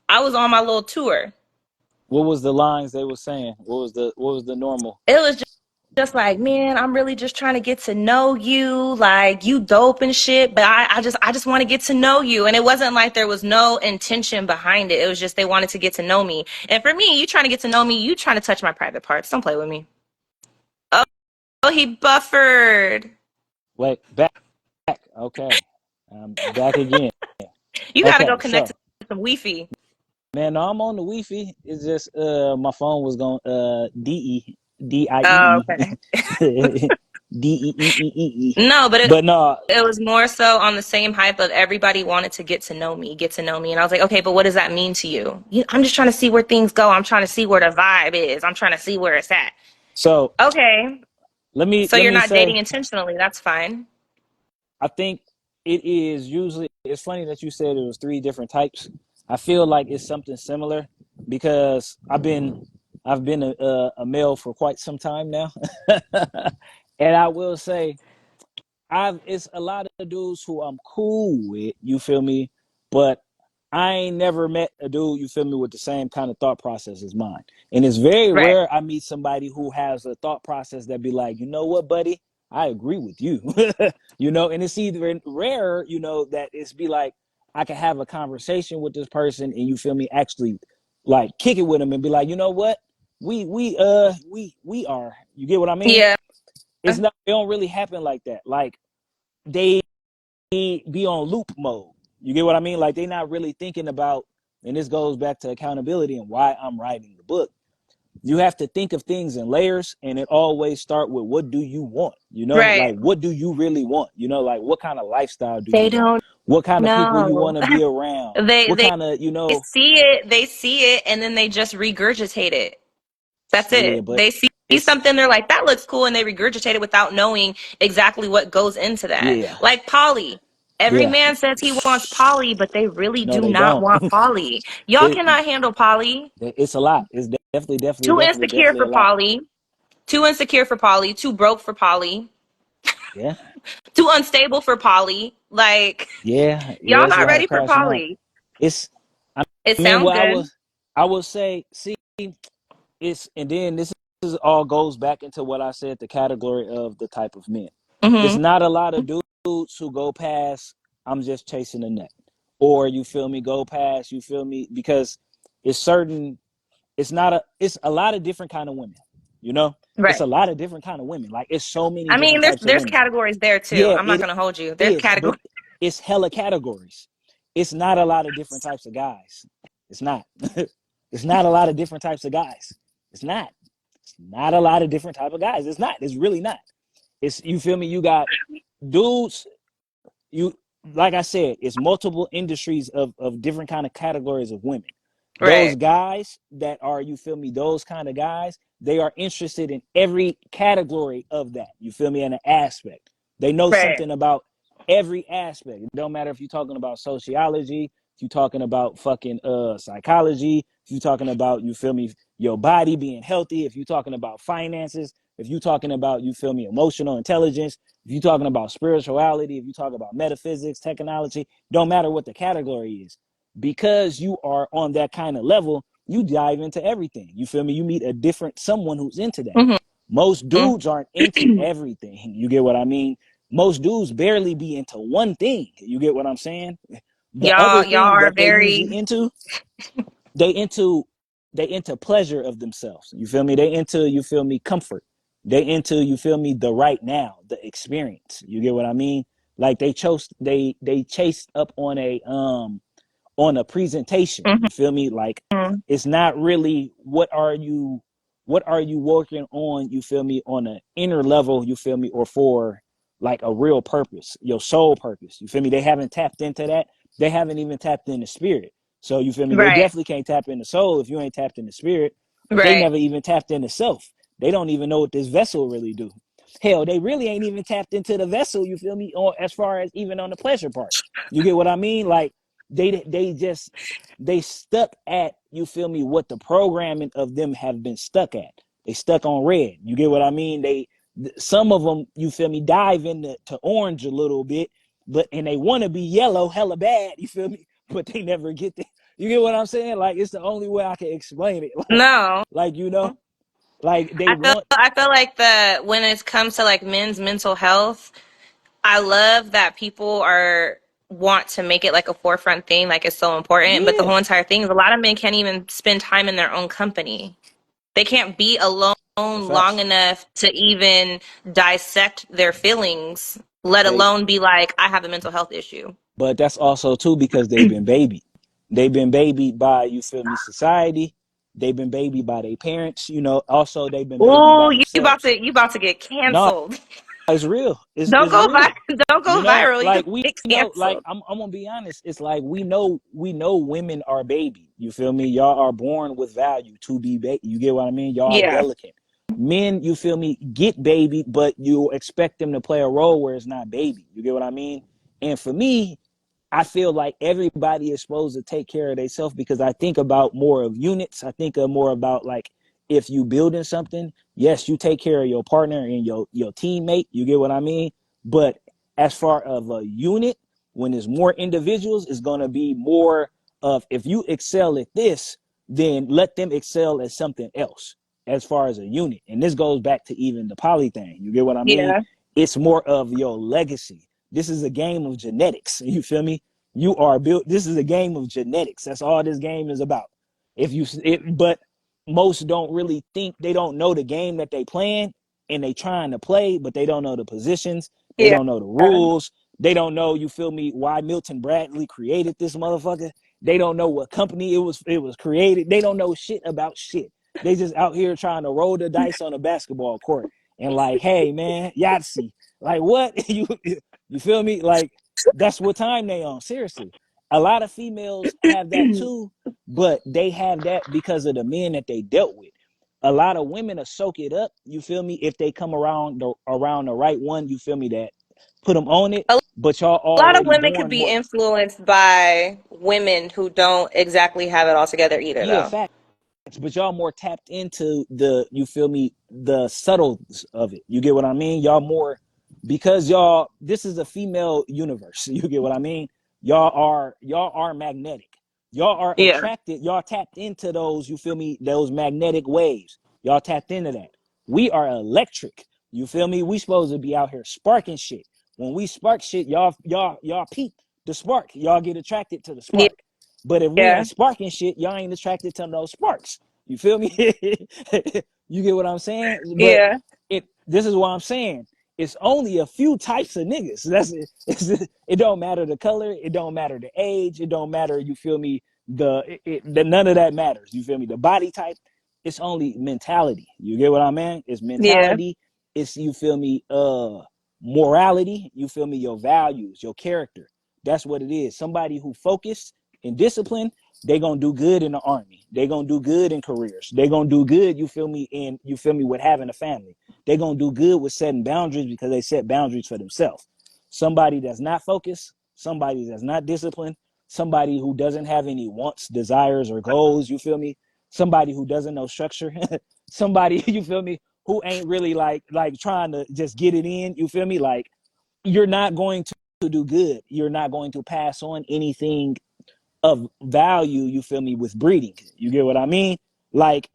on my little tour. what was the lines they were saying? What was the normal? It was just like, man, I'm really just trying to get to know you. Like you dope and shit, but I just want to get to know you. And it wasn't like there was no intention behind it. It was just they wanted to get to know me. And for me, you trying to get to know me, you trying to touch my private parts. Don't play with me. Oh, he buffered. Wait, back. Okay, back again. You gotta go Okay, connect to so some Wi-Fi. man, no, I'm on the Wi-Fi. It's just my phone was going Oh, DIEE okay. DEEEE. No, but But no, it was more so on the same hype of everybody wanted to get to know me. And I was like, okay, but what does that mean to you? I'm just trying to see where things go. I'm trying to see where the vibe is. I'm trying to see where it's at. so Okay. So let you're me not dating say, intentionally. That's fine. I think it is usually. It's funny that you said it was three different types. I feel like it's something similar because I've been a male for quite some time now, and I will say I've it's a lot of dudes who I'm cool with, you feel me? But I ain't never met a dude, you feel me, with the same kind of thought process as mine. And it's very Right. rare I meet somebody who has a thought process that be like, you know what, buddy? I agree with you. You know, and it's either rare, you know, that it's be like I can have a conversation with this person and you feel me, actually like kick it with them and be like, you know what? We are. You get what I mean? Yeah. It's not it don't really happen like that. Like they be on loop mode. You get what I mean? Like they're not really thinking about, and this goes back to accountability and why I'm writing the book. You have to think of things in layers, and it always start with what do you want? You know, Right. like what do you really want? You know, like what kind of lifestyle do you They want? don't What kind of people you know. want to be around? What They kind of, you know, they see it and then they just regurgitate it. That's yeah, it. but They see it's something, they're like, that looks cool, and they regurgitate it without knowing exactly what goes into that. yeah, Like poly. Every yeah. man says he wants poly, but they really No, do they not don't. want poly. Y'all they, cannot handle poly. it's a lot. It's Too insecure definitely for a lot. poly. Too insecure for poly. Too broke for poly. Yeah, Too unstable for poly. Like, yeah, yeah. y'all It's a not lot of ready for crashing out. poly. It's I It mean, sounds what good. I will say, see, it's and then this is all goes back into what I said, the category of the type of men. It's Mm-hmm. not a lot of dudes who go past, I'm just chasing a nut. Or you feel me, go past, you feel me, because it's certain it's a lot of different kind of women, you know? It's Right. a lot of different kind of women. Like it's so many I mean, different types of there's women. categories there too. Yeah, I'm not it gonna hold you. There's is, categories. but it's hella categories. It's not a lot of different types of guys. It's not. It's not a lot of different types of guys. It's not. It's not a lot of different type of guys. It's not. It's really not. It's you feel me? You got dudes. You like I said, it's multiple industries of different kind of categories of women. Those Right. guys that are, you feel me, those kind of guys, they are interested in every category of that. You feel me? In an aspect. They know Right. something about every aspect. It don't matter if you're talking about sociology, if you're talking about fucking psychology, if you're talking about, you feel me, your body being healthy, if you're talking about finances, if you're talking about, you feel me, emotional intelligence, if you're talking about spirituality, if you talk about metaphysics, technology, don't matter what the category is, because you are on that kind of level, you dive into everything. You feel me? You meet a different someone who's into that. Hmm. Most dudes aren't into everything. You get what I mean? Most dudes barely be into one thing. You get what I'm saying? The other Y'all thing are that they very. usually into, they into they into pleasure of themselves. You feel me? They into, you feel me, comfort. They into, you feel me, the right now, the experience. You get what I mean? Like they chased up on a presentation. You feel me? Like Mhm. it's not really what are you working on, you feel me, on an inner level, you feel me, or for like a real purpose, your soul purpose. You feel me? They haven't tapped into that. They haven't even tapped into spirit. So you feel me? They Right. definitely can't tap into soul if you ain't tapped into spirit. But they Right. never even tapped into self. They don't even know what this vessel really do. Hell, they really ain't even tapped into the vessel, you feel me, or as far as even on the pleasure part. You get what I mean? Like they just they stuck at, you feel me, what the programming of them have been stuck at. They stuck on red. You get what I mean? They some of them, you feel me, dive into to orange a little bit, but and they want to be yellow hella bad, you feel me, but they never get there. You get what I'm saying? Like it's the only way I can explain it. No. Like you know, like they I want. I feel like the when it comes to like men's mental health, I love that people are want to make it like a forefront thing, like it's so important. But the Yeah, whole entire thing is a lot of men can't even spend time in their own company. They can't be alone long facts. enough to even dissect their feelings, let They alone be like, I have a mental health issue. But that's also too because they've been babied. They've been babied by, you feel me, society. They've been babied by their parents. You know, also they've been babied by Oh, themselves. you about to get No, canceled. it's real. Don't It's go real. don't You go know, viral. You like we get know, like canceled. I'm gonna be honest. It's like we know women are baby. You feel me? Y'all are born with value to be baby. You get what I mean? Y'all are Yeah. delicate. Men, you feel me, get baby, but you expect them to play a role where it's not baby. You get what I mean? And for me, I feel like everybody is supposed to take care of themselves because I think about more of units. I think of more about like if you building something, yes, you take care of your partner and your teammate. You get what I mean? But as far of a unit, when there's more individuals, it's gonna be more of if you excel at this, then let them excel at something else as far as a unit. And this goes back to even the poly thing. You get what I mean? Yeah. It's more of your legacy. This is a game of genetics. You feel me? You are built. This is a game of genetics. That's all this game is about. But most don't really think, they don't know the game that they playing and they trying to play, but they don't know the positions. They Yeah. don't know the rules. They don't know, you feel me, why Milton Bradley created this motherfucker. They don't know what company it was created. They don't know shit about shit. They just out here trying to roll the dice on a basketball court and like, hey man, Yahtzee. Like what? You feel me? Like that's what time they on. Seriously. A lot of females have that too, but they have that because of the men that they dealt with. A lot of women will soak it up, you feel me, if they come around the right one, you feel me, that put them on it, A but y'all lot of already women could born be more. influenced by women who don't exactly have it all together either, Yeah, though. fact. But y'all more tapped into the, you feel me, the subtles of it. You get what I mean? Y'all more because y'all, this is a female universe. You get what I mean? Y'all are magnetic. Y'all are Yeah. attracted. Y'all tapped into those, you feel me, those magnetic waves. Y'all tapped into that. We are electric. You feel me? We supposed to be out here sparking shit. When we spark shit, y'all peep the spark. Y'all get attracted to the spark. But if we Yeah. ain't sparking shit, y'all ain't attracted to no sparks. You feel me? You get what I'm saying? But Yeah. this is what I'm saying. It's only a few types of niggas. It don't matter the color, it don't matter the age, it don't matter, you feel me, none of that matters. You feel me? The body type, it's only mentality. You get what I mean? It's Yeah. mentality, it's, you feel me, morality, you feel me, your values, your character. That's what it is. Somebody who focused and disciplined, they gonna do good in the army. They gonna do good in careers. They gonna do good, you feel me, in, you feel me, with having a family. They gonna do good with setting boundaries because they set boundaries for themselves. Somebody that's not focused, somebody that's not disciplined, somebody who doesn't have any wants, desires, or goals, you feel me? Somebody who doesn't know structure, somebody, you feel me, who ain't really like trying to just get it in, you feel me? Like you're not going to do good. You're not going to pass on anything of value, you feel me, with breeding. You get what I mean? Like,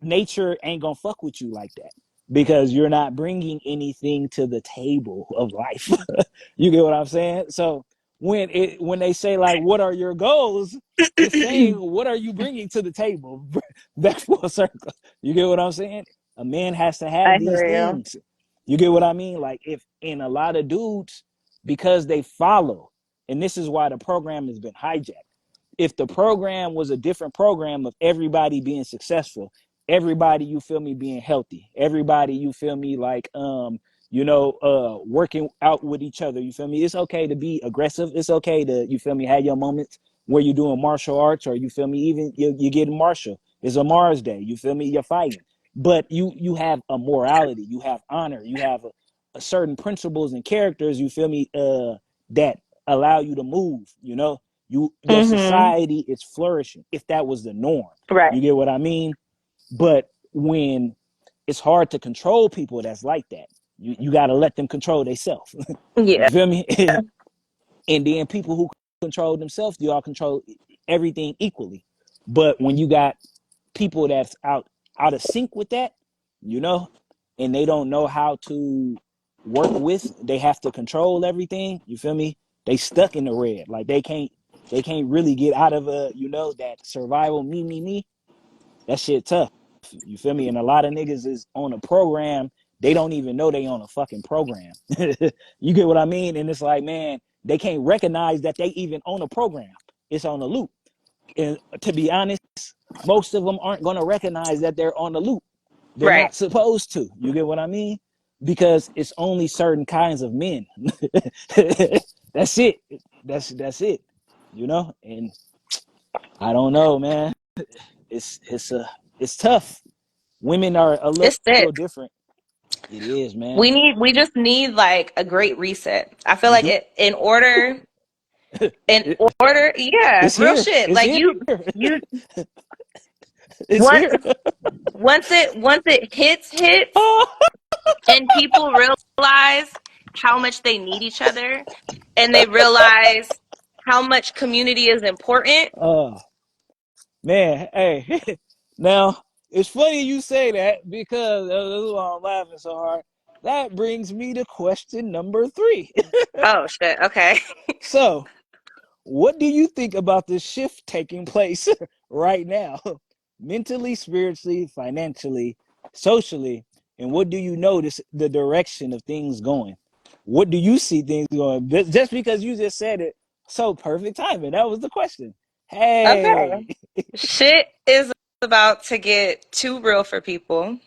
nature ain't gonna fuck with you like that because you're not bringing anything to the table of life. You get what I'm saying? So when they say like, "What are your goals?" It's saying, "What are you bringing to the table?" Back full circle. You get what I'm saying? A man has to have I these hear you. things. You get what I mean? Like, if in a lot of dudes, because they follow, and this is why the program has been hijacked. If the program was a different program of everybody being successful, everybody, you feel me, being healthy, everybody, you feel me, like working out with each other, you feel me, it's okay to be aggressive, it's okay to, you feel me, have your moments where you're doing martial arts, or you feel me, even you're getting martial, it's a Mars day, you feel me, you're fighting, but you have a morality, you have honor, you have a certain principles and characters, you feel me, that allow you to move, your Mm-hmm. society is flourishing if that was the norm. Right. You get what I mean? But when it's hard to control people that's like that, you got to let them control themselves. You Yeah. feel me? And then people who control themselves, you all control everything equally. But when you got people that's out of sync with that, you know, and they don't know how to work with, they have to control everything. You feel me? They stuck in the red. Like they can't really get out of that survival me. That shit tough. You feel me? And a lot of niggas is on a program. They don't even know they on a fucking program. You get what I mean? And it's like, man, they can't recognize that they even own a program. It's on a loop. And to be honest, most of them aren't going to recognize that they're on the loop. They're Right. not supposed to. You get what I mean? Because it's only certain kinds of men. That's it. That's it. And I don't know, man. It's tough. Women are a little It's sick. different. It is, man. We just need like a great reset. I feel We like do. in It, order, yeah, it's real here. shit. It's Like here. you It's once here. once it hits Oh, and people realize how much they need each other and they realize how much community is important. oh, man. Hey, now it's funny you say that because this is why I'm laughing so hard. That brings me to question number 3. Oh shit. Okay. So, what do you think about this shift taking place right now, mentally, spiritually, financially, socially, and what do you notice the direction of things going? What do you see things going? Just because you just said it, so perfect timing. That was the question. Okay. Hey, Shit is about to get too real for people,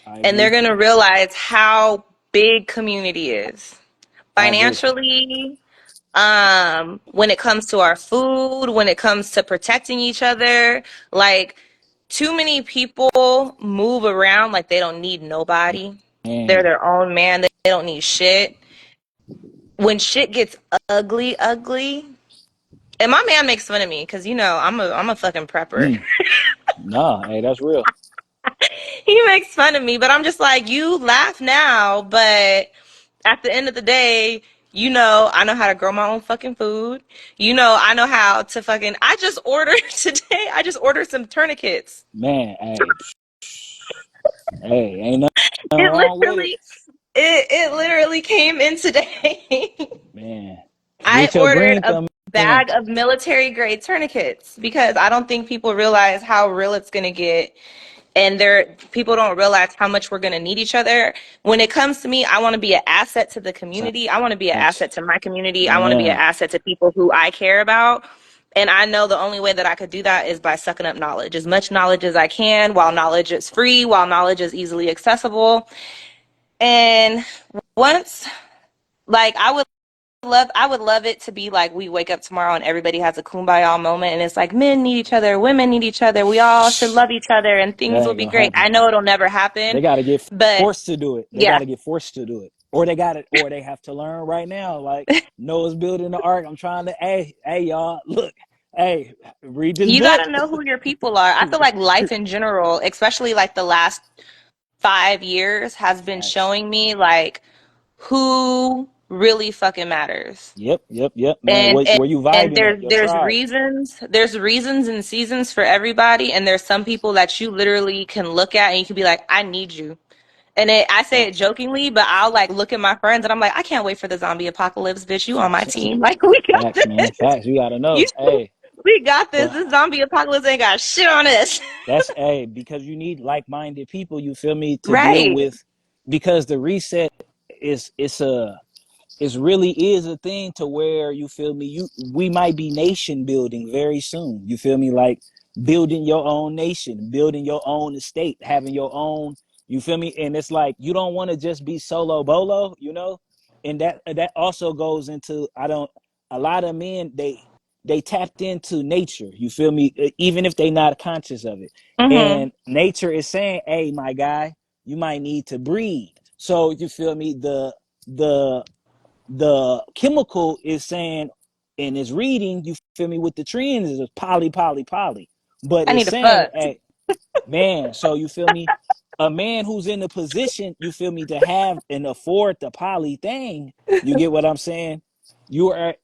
I and they're agree. going to realize how big community is. I agree. Financially, when it comes to our food, when it comes to protecting each other, like too many people move around like they don't need nobody. They're Man, their own man. They don't need shit. When shit gets ugly, and my man makes fun of me because I'm a fucking prepper. mm, nah, hey, that's real. He makes fun of me, but I'm just like, you laugh now, but at the end of the day, I know how to grow my own fucking food. I know how to fucking. I just ordered today. I just ordered some tourniquets. Man, hey, hey, ain't nothing It wrong with it. literally, it literally came in today. Man, I get your ordered green a thumb in. bag of military grade tourniquets because I don't think people realize how real it's gonna get, and people don't realize how much we're going to need each other. When it comes to me, I want to be an asset to the community. I want to be an Facts. asset to my community. I want to be an Yeah. asset to people who I care about. And I know the only way that I could do that is by sucking up knowledge, as much knowledge as I can, while knowledge is free, while knowledge is easily accessible. And once, like, I would love it to be like we wake up tomorrow and everybody has a kumbaya moment and it's like men need each other, women need each other, we all should love each other and things That will ain't be gonna great. happen. I know it'll never happen, They gotta get but forced to do it. They yeah, gotta get forced to do it. Or they got it, or they have to learn right now. Like Noah's building the ark. I'm trying to, hey, y'all, look, hey, read this you book. got to know who your people are. I feel like life in general, especially like the last 5 years, has been Facts. showing me like who really fucking matters. Yep, yep, yep, man. And Where you and vibing at? there's Your there's tribe. reasons and seasons for everybody, and there's some people that you literally can look at and you can be like, I need you. And I say it Facts, jokingly, but I'll like look at my friends and I'm like, I can't wait for the zombie apocalypse, bitch. You on my facts, team. Like we got facts, man. this. Facts. You gotta You know. Hey, we got this. but This zombie apocalypse ain't got shit on us. that's a because you need like-minded people. You feel me to deal Right. with because the reset is it's a it really is a thing to where you feel me we might be nation building very soon, you feel me, like building your own nation, building your own estate, having your own, you feel me, and it's like you don't want to just be solo bolo, and that also goes into I don't a lot of men they tapped into nature, you feel me, even if they not conscious of it, Mm-hmm. and nature is saying, hey my guy, you might need to breathe, so you feel me, the the chemical is saying and is reading, you feel me, with the trends is poly. But I it's need to saying, fuck. hey, man, so you feel me? A man who's in a position, you feel me, to have and afford the poly thing, you get what I'm saying? You are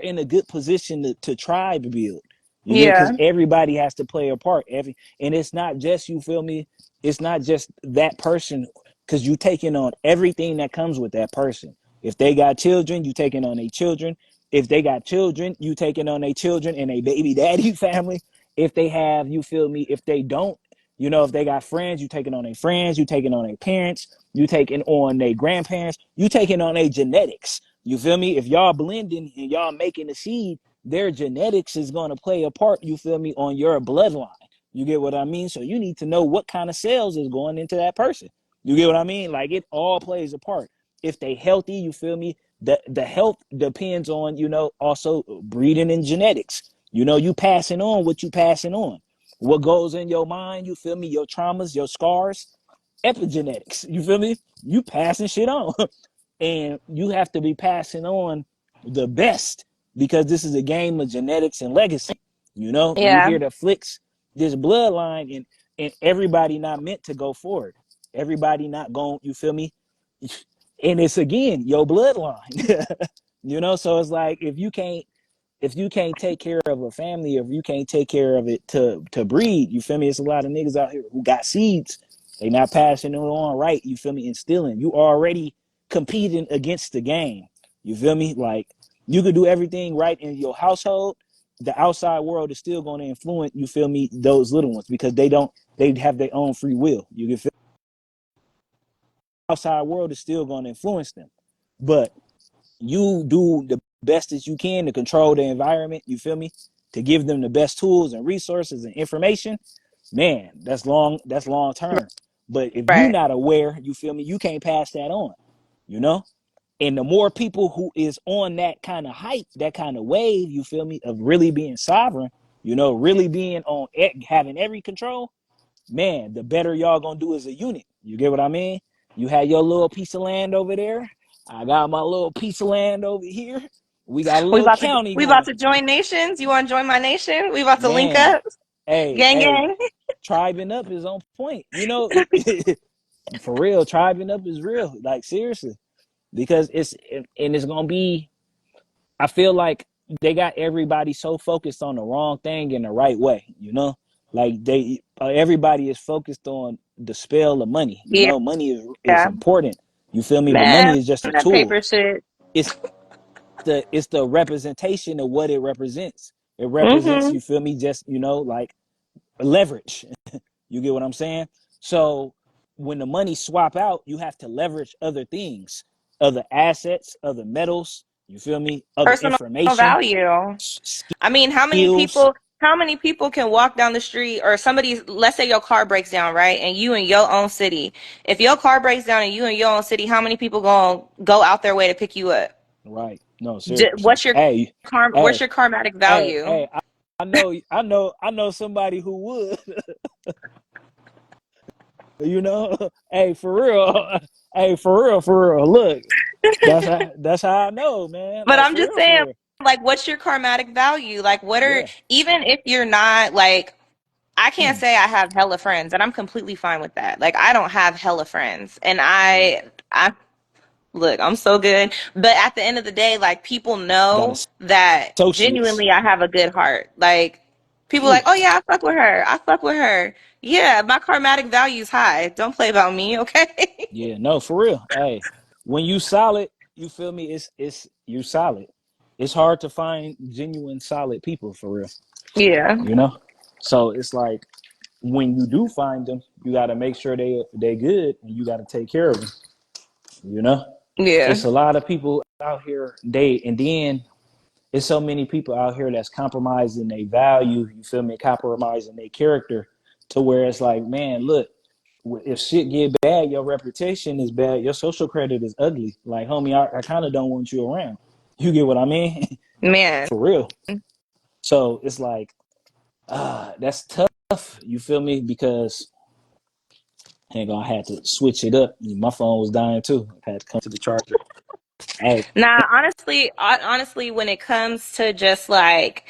in a good position to try to build. You get, because Yeah. everybody has to play a part. And it's not just, you feel me, it's not just that person, because you taking on everything that comes with that person. If they got children, you taking on their children. If they got children, you taking on their children and a baby daddy family. If they have, you feel me, if they don't, if they got friends, you taking on their friends, you taking on their parents, you taking on their grandparents, you taking on their genetics. You feel me? If y'all blending and y'all making a seed, their genetics is going to play a part, you feel me, on your bloodline. You get what I mean? So you need to know what kind of cells is going into that person. You get what I mean? Like it all plays a part. If they healthy, you feel me? The health depends on, also breeding and genetics. You passing on what you passing on. What goes in your mind, you feel me? Your traumas, your scars, epigenetics. You feel me? You passing shit on. And you have to be passing on the best because this is a game of genetics and legacy. You Yeah. hear the flicks, this bloodline, and everybody not meant to go forward. Everybody not going, you feel me? And it's again your bloodline. So it's like if you can't take care of a family, if you can't take care of it to breed, you feel me? It's a lot of niggas out here who got seeds. They not passing it on right, you feel me, instilling. You already competing against the game. You feel me? Like you could do everything right in your household. The outside world is still going to influence, you feel me, those little ones because they have their own free will. You can feel the outside world is still going to influence them. But you do the best that you can to control the environment, you feel me, to give them the best tools and resources and information, man, that's long term. But if you Right. not aware, you feel me, you can't pass that on, you know and the more people who is on that kind of hype, that kind of wave, you feel me, of really being sovereign, really being on having every control, man, the better y'all gonna do as a unit. You get what I mean? You had your little piece of land over there. I got my little piece of land over here. We got a We little about to county we about going. to join nations. You want to join my nation? We about to link Man, up. hey, Gang hey, gang. tribing up is on point. For real, tribing up is real. Like seriously, because it's gonna be. I feel like they got everybody so focused on the wrong thing in the right way. Like everybody is focused on the spell of money. Yeah. Money is important. You feel me? But money Man, is just a that tool. paper shit. It's the representation of what it represents. It represents, Mm-hmm. you feel me, just like leverage. You get what I'm saying? So when the money swap out, you have to leverage other things, other assets, other metals, you feel me, other Personal information, value. I mean, skills. how many people can walk down the street or somebody's, let's say your car breaks down, right? And you in your own city. If your car breaks down and you in your own city, how many people going to go out their way to pick you up? Right. No, seriously. What's your Hey, what's hey, your karmatic hey, value? hey, I know somebody who would, hey, for real. Hey, for real. Look, that's how I know, man. But Like I'm for just real, saying, for real. like, what's your karmatic value? Like, what are, Yeah. even if you're not like, I can't say I have hella friends, and I'm completely fine with that. Like, I don't have hella friends, and Hey, I Look, I'm so good. But at the end of the day, like people Got know that associates. genuinely I have a good heart. Like people are Yeah, like, oh yeah, I fuck with her. I fuck with her. Yeah, my karmatic value is high. Don't play about me, okay? yeah, no, for real. Hey, when you solid, you feel me? It's you solid. It's hard to find genuine solid people for real, Yeah. you know. So it's like when you do find them, you got to make sure they good, and you got to take care of them. You know, Yeah. it's a lot of people out here. And then it's so many people out here that's compromising their value. You feel me? Compromising their character to where it's like, man, look, if shit get bad, your reputation is bad. Your social credit is ugly. Like, homie, I kind of don't want you around. You get what I mean? Man. For real. So it's like, that's tough. You feel me? Because hang on, I had to switch it up. My phone was dying too. I had to come to the charger. Hey, Nah, honestly, when it comes to just like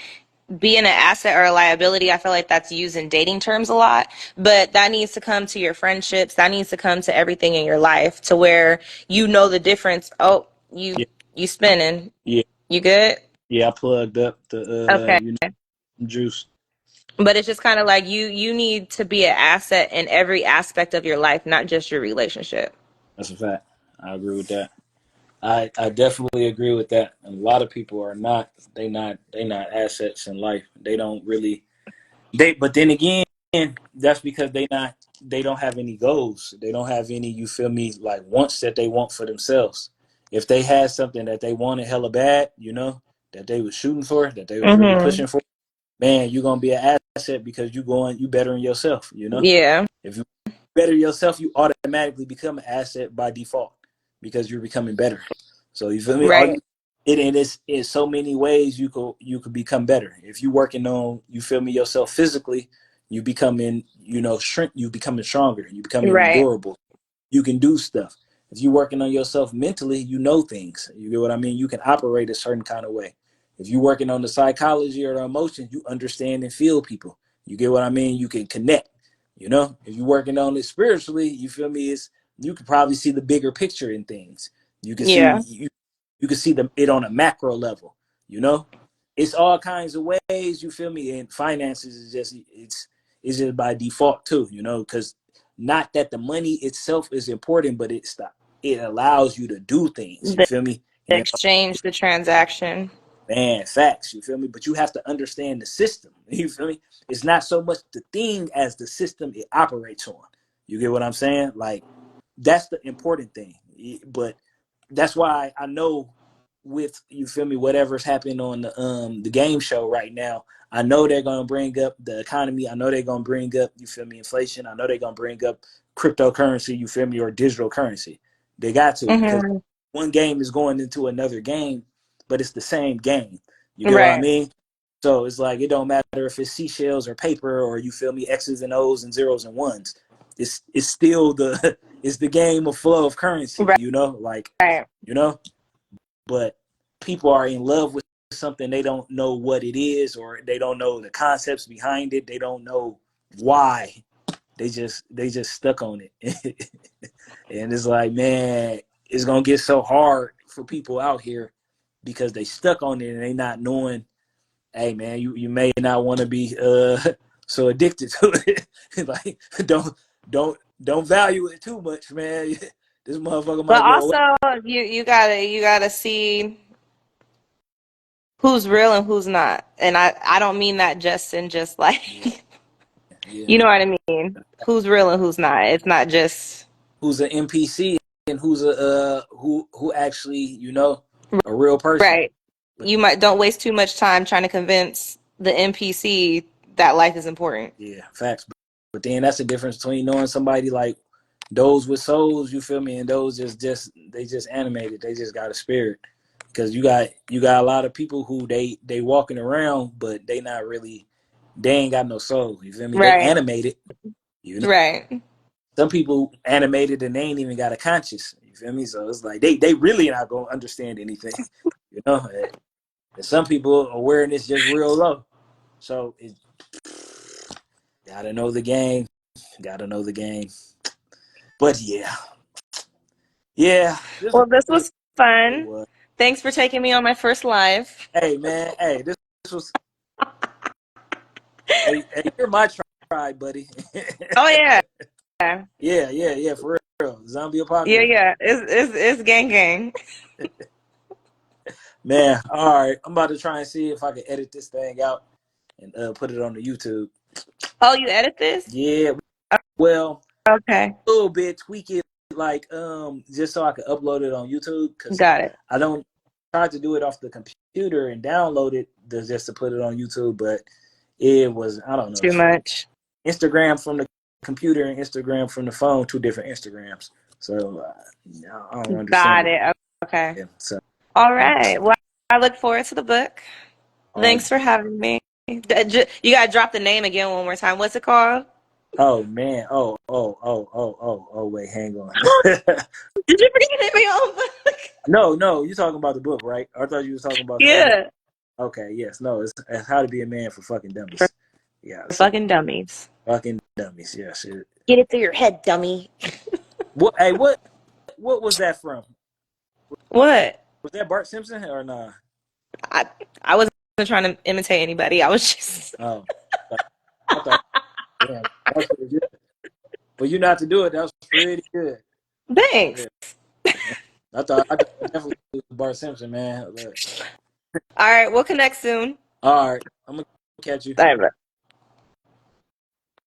being an asset or a liability, I feel like that's used in dating terms a lot. But that needs to come to your friendships. That needs to come to everything in your life to where you know the difference. Oh, yeah, you spinning. yeah, You good? yeah. I plugged up the Okay. juice. But it's just kind of like you need to be an asset in every aspect of your life, not just your relationship. That's a fact. I agree with that. I definitely agree with that. And a lot of people are not. They not assets in life. They don't really. But then again, that's because they don't have any goals. They don't have any, you feel me, like wants that they want for themselves. If they had something that they wanted hella bad, that they was shooting for, that they was really Hmm. pushing for, man, you're gonna be an asset because you bettering yourself. Yeah. If you better yourself, you automatically become an asset by default because you're becoming better. So you feel me? All Right. you it and it's so many ways you could become better. If you working on, you feel me, yourself physically, you becoming, shrink, you becoming stronger, you becoming Right. durable. You can do stuff. If you're working on yourself mentally, you know things. You get what I mean? You can operate a certain kind of way. If you're working on the psychology or the emotions, you understand and feel people. You get what I mean? You can connect. If you're working on it spiritually, you feel me? You can probably see the bigger picture in things. You can see Yeah. you can see it on a macro level. You know, it's all kinds of ways. You feel me? And finances is it's just by default too. Because not that the money itself is important, but it allows you to do things. You The feel me? And exchange, the transaction. man, facts. You feel me? But you have to understand the system. You feel me? It's not so much the thing as the system it operates on. You get what I'm saying? Like that's the important thing. But that's why I know with, you feel me, whatever's happening on the game show right now, I know they're gonna bring up the economy. I know they're gonna bring up, you feel me, inflation. I know they're gonna bring up cryptocurrency, you feel me, or digital currency. They got to, because Hmm. one game is going into another game, but it's the same game. You get what I Right. mean? So it's like it don't matter if it's seashells or paper, or you feel me, X's and O's and zeros and ones. It's still the it's the game of flow of currency, Right. like, Right. you know, but people are in love with something, they don't know what it is, or they don't know the concepts behind it. They don't know why. They just stuck on it. And it's like, man, it's gonna get so hard for people out here because they stuck on it and they not knowing, hey man, you may not want to be so addicted to it. Like don't value it too much, man. This motherfucker But might go away. also you gotta see who's real and who's not. And I don't mean that just in just Yeah, like yeah. you know what I mean? Who's real and who's not. It's not just Who's an NPC and who's who actually, a real person. right. But You might don't waste too much time trying to convince the NPC that life is important. yeah, facts. But then that's the difference between knowing somebody like those with souls, you feel me, and those just animated. They just got a spirit. Because you got a lot of people who they walking around, but they ain't got no soul. You feel me? They Right. animated. You know, Right. some people animated and they ain't even got a conscience. You feel me? So it's like they really not gonna understand anything. You know, and some people awareness just real low. So it gotta know the game. Gotta know the game. But yeah, Yeah, this was Well, this good. was It fun. was. Thanks for taking me on my first live. Hey man, hey, this was. Hey, you're my tribe, buddy. Oh yeah, Yeah, for real. Zombie yeah, apocalypse. yeah. It's gang gang. Man, all right. I'm about to try and see if I can edit this thing out and put it on the YouTube. Oh, you edit this? Yeah, well, Okay, a little bit tweak it, like just so I can upload it on YouTube because got it. I don't try to do it off the computer and download it just to put it on YouTube, but it was I don't know. Too much. Instagram from the computer and Instagram from the phone, two different Instagrams. So I don't understand Got it. it. Okay. Yeah, so All right. Well, I look forward to the book. uh, Thanks for having me. You gotta drop the name again one more time. What's it called? oh man, oh, wait, hang on. Did you forget the name of your own book? No, you talking about the book, right? I thought you was talking about the other. Yeah. Okay, yes, no, it's How to Be a Man for Fucking For Dummies. Yeah, so fucking dummies. fucking dummies. Yes. Get it through your head, dummy. What? Hey, what was that from? What? Was that Bart Simpson or nah? I I wasn't trying to imitate anybody. I was just Oh, I thought, damn, that was pretty good. For you not to do it, that was pretty good. thanks. Yeah, I thought definitely it was Bart Simpson, man. Look. All right, we'll connect soon. All right, I'm gonna catch you. All right, bye.